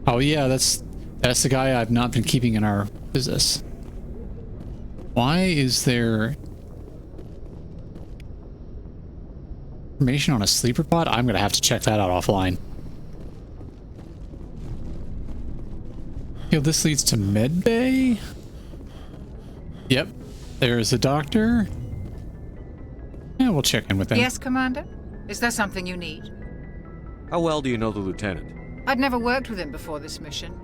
Oh yeah, that's the guy I've not been keeping in our business. Why is there information on a sleeper pod? I'm gonna have to check that out offline. Yo, this leads to med bay. Yep, there's a doctor. Yeah, we'll check in with them. Yes, Commander? Is there something you need? How well do you know the lieutenant? I'd never worked with him before this mission.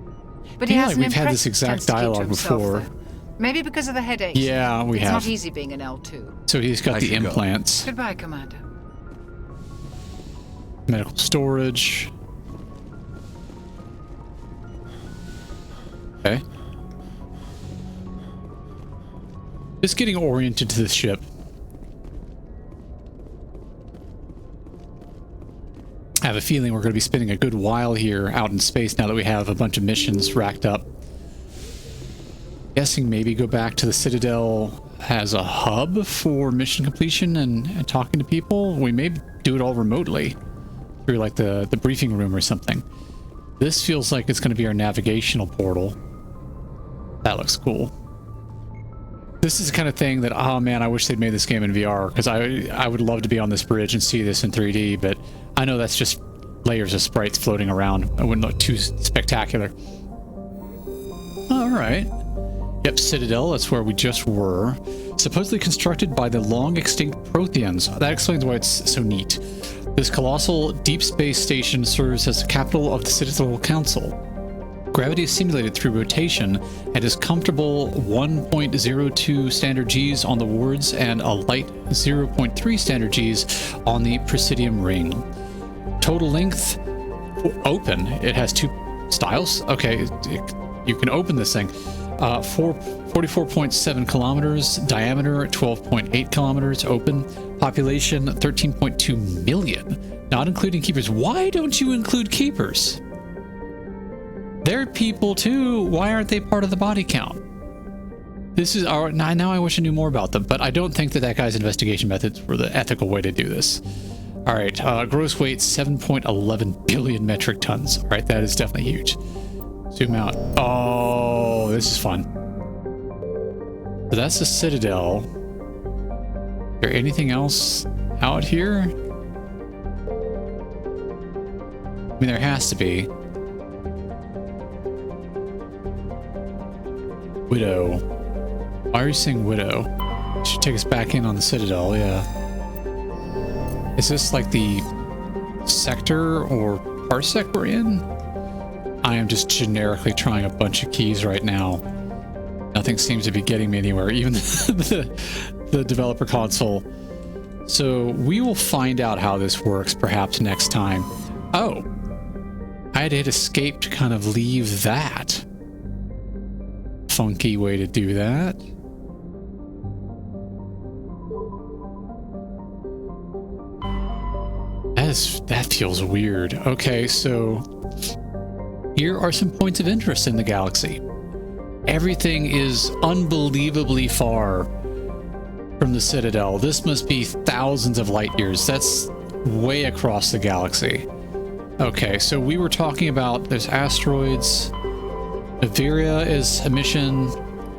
But he Yeah, has an we've had this impressive exact sense to keep to dialogue himself, before. though. Maybe because of the headaches. Yeah, we it's have. It's not easy being an L2. So he's got the implants. Goodbye, Commander. Medical storage. Okay. Just getting oriented to the ship. I have a feeling we're going to be spending a good while here out in space now that we have a bunch of missions racked up. Guessing maybe go back to the Citadel as a hub for mission completion and talking to people. We may do it all remotely through like the briefing room or something. This feels like it's going to be our navigational portal. That looks cool. This is the kind of thing that, oh man, I wish they'd made this game in VR, because I would love to be on this bridge and see this in 3D, but I know that's just layers of sprites floating around. It wouldn't look too spectacular. All right. Yep, Citadel, that's where we just were. Supposedly constructed by the long-extinct Protheans. That explains why it's so neat. This colossal deep space station serves as the capital of the Citadel Council. Gravity is simulated through rotation and is comfortable 1.02 standard Gs on the wards and a light 0.3 standard Gs on the Presidium ring. Total length open. It has two styles. Okay, you can open this thing. 44.7 kilometers, diameter 12.8 kilometers, open, population 13.2 million, not including keepers. Why don't you include keepers? They're people too. Why aren't they part of the body count? This is our... Now I wish I knew more about them, but I don't think that guy's investigation methods were the ethical way to do this. All right, gross weight 7.11 billion metric tons. All right, that is definitely huge. Zoom out. Oh, this is fun. So that's the Citadel. Is there anything else out here? I mean, there has to be. Widow. Why are you saying Widow? Should take us back in on the Citadel, yeah. Is this like the sector or parsec we're in? I am just generically trying a bunch of keys right now. Nothing seems to be getting me anywhere. Even the developer console So we will find out how this works perhaps next time. Oh, I had to hit escape to kind of leave that. Funky way to do that. That feels weird. Okay, so here are some points of interest in the galaxy. Everything is unbelievably far from the Citadel. This must be thousands of light years. That's way across the galaxy. Okay, so we were talking about there's asteroids. Naviria is a mission.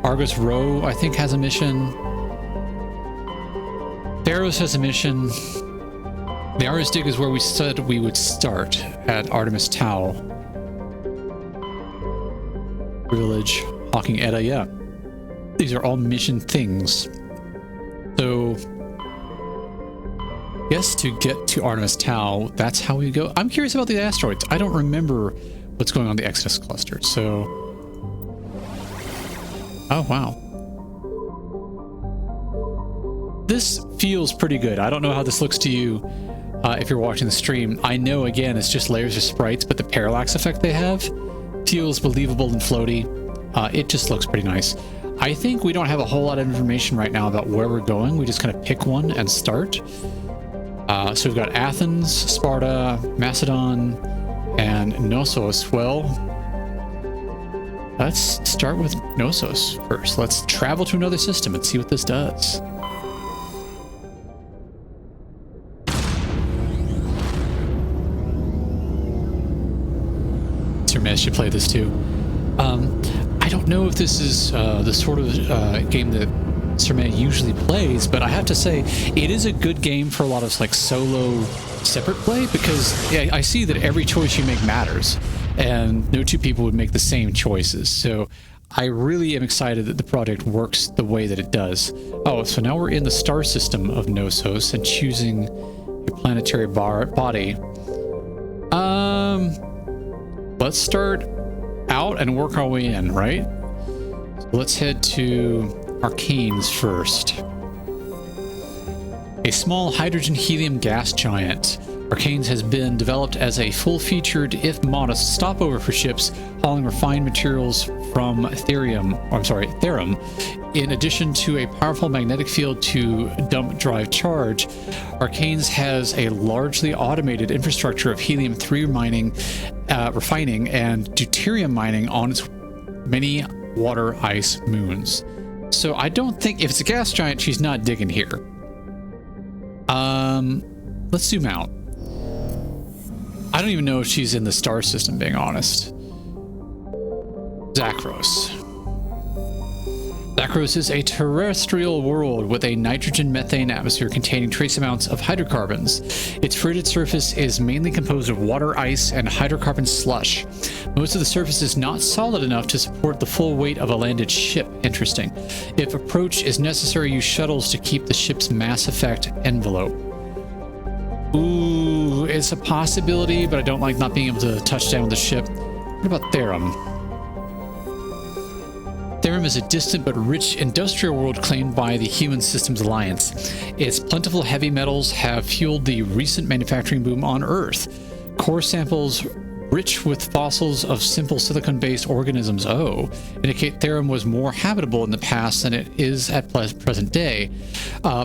Argus Rho, I think, has a mission. Theros has a mission. The Ares Dig is where we said we would start, at Artemis Tau. Village, Hawking Edda, yeah. These are all mission things. So, yes, to get to Artemis Tau, that's how we go. I'm curious about the asteroids. I don't remember what's going on in the Exodus cluster, so... Oh, wow. This feels pretty good. I don't know how this looks to you if you're watching the stream. I know, again, it's just layers of sprites, but the parallax effect they have feels believable and floaty. It just looks pretty nice. I think we don't have a whole lot of information right now about where we're going. We just kind of pick one and start. So we've got Athens, Sparta, Macedon, and Knossos. Well, let's start with Knossos first. Let's travel to another system and see what this does. Sermes should play this too. I don't know if this is the sort of game that Sermes usually plays, but I have to say it is a good game for a lot of like solo separate play, because yeah, I see that every choice you make matters and no two people would make the same choices. So I really am excited that the project works the way that it does. Oh, so now we're in the star system of Knossos and choosing a planetary body. Let's start out and work our way in, right? So let's head to Arcanes first. A small hydrogen-helium gas giant, Arcanes has been developed as a full-featured, if modest, stopover for ships hauling refined materials from Therum. In addition to a powerful magnetic field to dump drive charge, Arcanes has a largely automated infrastructure of helium-3 mining, refining, and deuterium mining on its many water ice moons. So I don't think, if it's a gas giant, she's not digging here. Let's zoom out. I don't even know if she's in the star system, being honest. Zakros. Zakros is a terrestrial world with a nitrogen-methane atmosphere containing trace amounts of hydrocarbons. Its frigid surface is mainly composed of water ice and hydrocarbon slush. Most of the surface is not solid enough to support the full weight of a landed ship. Interesting. If approach is necessary, use shuttles to keep the ship's mass effect envelope. Ooh, it's a possibility, but I don't like not being able to touch down the ship. What about Therum? Therum is a distant but rich industrial world claimed by the Human Systems Alliance. Its plentiful heavy metals have fueled the recent manufacturing boom on Earth. Core samples rich with fossils of simple silicon-based organisms, indicate Therum was more habitable in the past than it is at present day.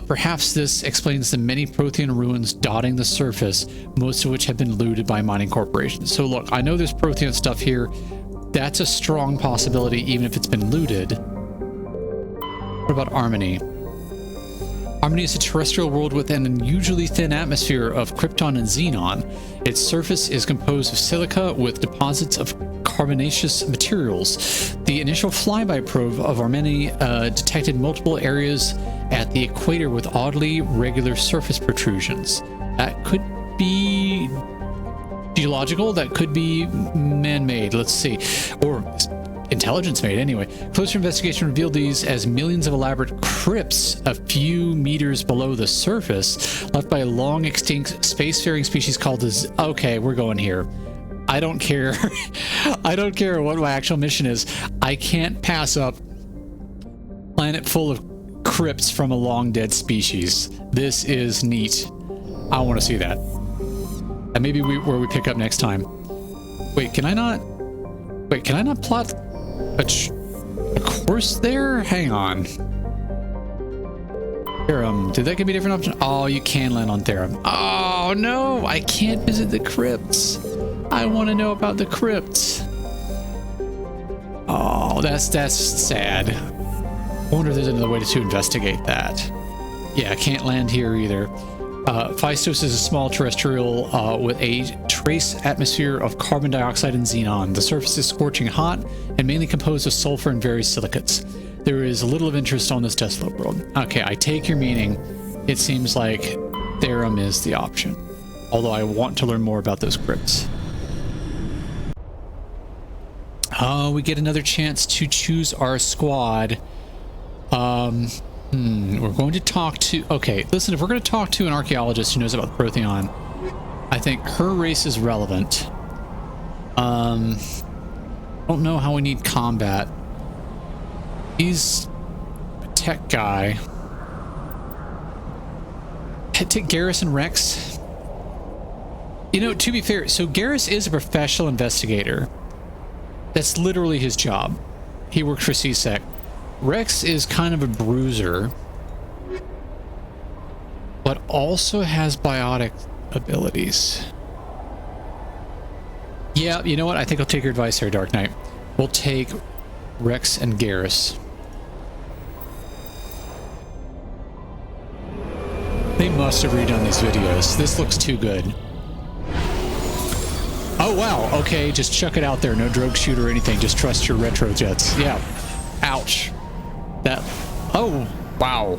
Perhaps this explains the many Prothean ruins dotting the surface, most of which have been looted by mining corporations. So look, I know there's Prothean stuff here. That's a strong possibility, even if it's been looted. What about Armony? Armony is a terrestrial world with an unusually thin atmosphere of krypton and xenon. Its surface is composed of silica with deposits of carbonaceous materials. The initial flyby probe of Armony detected multiple areas at the equator with oddly regular surface protrusions. That could be geological, that could be man-made, let's see, or intelligence made anyway. Closer investigation revealed these as millions of elaborate crypts a few meters below the surface, left by a long extinct spacefaring species called the... Okay, we're going here. I don't care. I don't care what my actual mission is. I can't pass up planet full of crypts from a long dead species. This is neat. I want to see that. And maybe where we pick up next time. Wait, can I not? Wait, can I not plot a course there? Hang on. Therum. Did that give me a different option? Oh, you can land on Therum. Oh no, I can't visit the crypts. I want to know about the crypts. Oh, that's sad. I wonder if there's another way to investigate that. Yeah, I can't land here either. Phaistos is a small terrestrial with a trace atmosphere of carbon dioxide and xenon. The surface is scorching hot and mainly composed of sulfur and various silicates. There is little of interest on this desolate world. Okay, I take your meaning. It seems like Therum is the option. Although I want to learn more about those crypts. Oh, we get another chance to choose our squad. We're going to talk to... Okay, listen, if we're going to talk to an archaeologist who knows about Protheon, I think her race is relevant. I don't know how we need combat. He's a tech guy. Take Garrus and Rex. You know, to be fair, so Garrus is a professional investigator. That's literally his job. He works for CSEC. Rex is kind of a bruiser, but also has biotic abilities. Yeah, you know what? I think I'll take your advice here, Dark Knight. We'll take Rex and Garrus. They must have redone these videos. This looks too good. Oh, wow. Okay, just chuck it out there. No drogue shoot or anything. Just trust your retro jets. Yeah. Ouch. That... Oh, wow.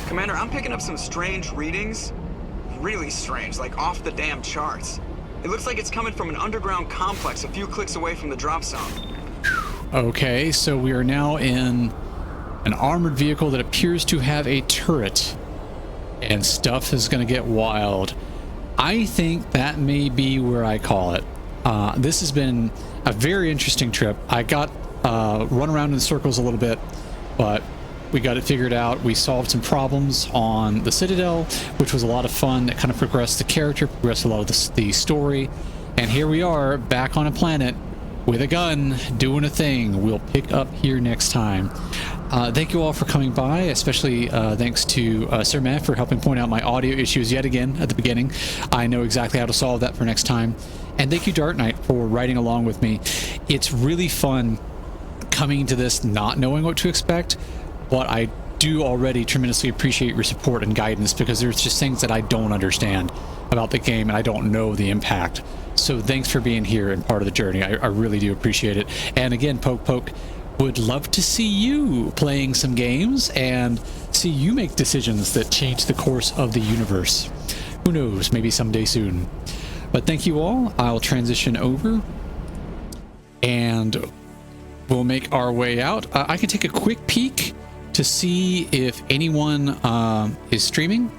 Commander, I'm picking up some strange readings. Really strange, like off the damn charts. It looks like it's coming from an underground complex a few clicks away from the drop zone. Okay, so we are now in an armored vehicle that appears to have a turret. And stuff is going to get wild. I think that may be where I call it. This has been a very interesting trip. I got run around in circles a little bit, but we got it figured out. We solved some problems on the Citadel, which was a lot of fun. That kind of progressed the character, progressed a lot of the story. And here we are back on a planet with a gun doing a thing. We'll pick up here next time. Thank you all for coming by, especially thanks to Sir Matt for helping point out my audio issues yet again at the beginning. I know exactly how to solve that for next time. And thank you, Dark Knight, for riding along with me. It's really fun coming into this not knowing what to expect, but I do already tremendously appreciate your support and guidance, because there's just things that I don't understand about the game and I don't know the impact. So thanks for being here and part of the journey. I really do appreciate it. And again, Poke would love to see you playing some games and see you make decisions that change the course of the universe. Who knows, maybe someday soon. But thank you all. I'll transition over and we'll make our way out. I can take a quick peek to see if anyone is streaming.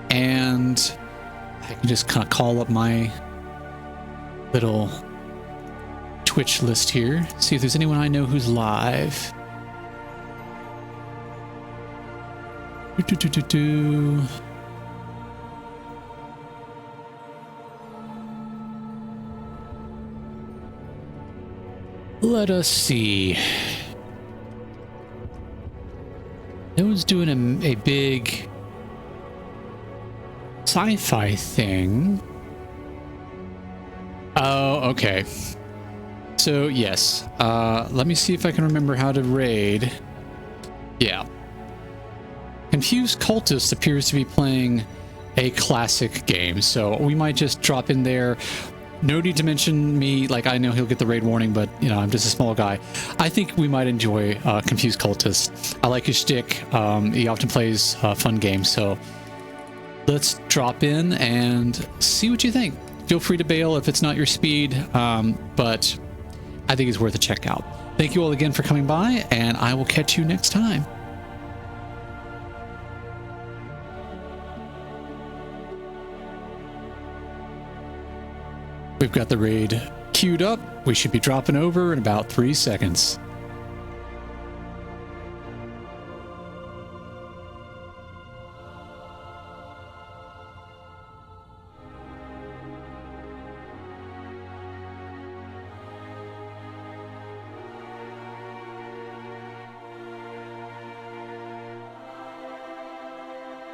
And I can just kind of call up my little Twitch list here, see if there's anyone I know who's live. Let us see. No one's doing a big sci-fi thing. Oh, okay. So, yes. Let me see if I can remember how to raid. Yeah. Confused Cultist appears to be playing a classic game, so we might just drop in there. No need to mention me, like I know he'll get the raid warning, but you know, I'm just a small guy. I think we might enjoy Confused Cultist. I like his shtick. He often plays fun games, so let's drop in and see what you think. Feel free to bail if it's not your speed, but I think it's worth a check out. Thank you all again for coming by, and I will catch you next time. We've got the raid queued up. We should be dropping over in about 3 seconds.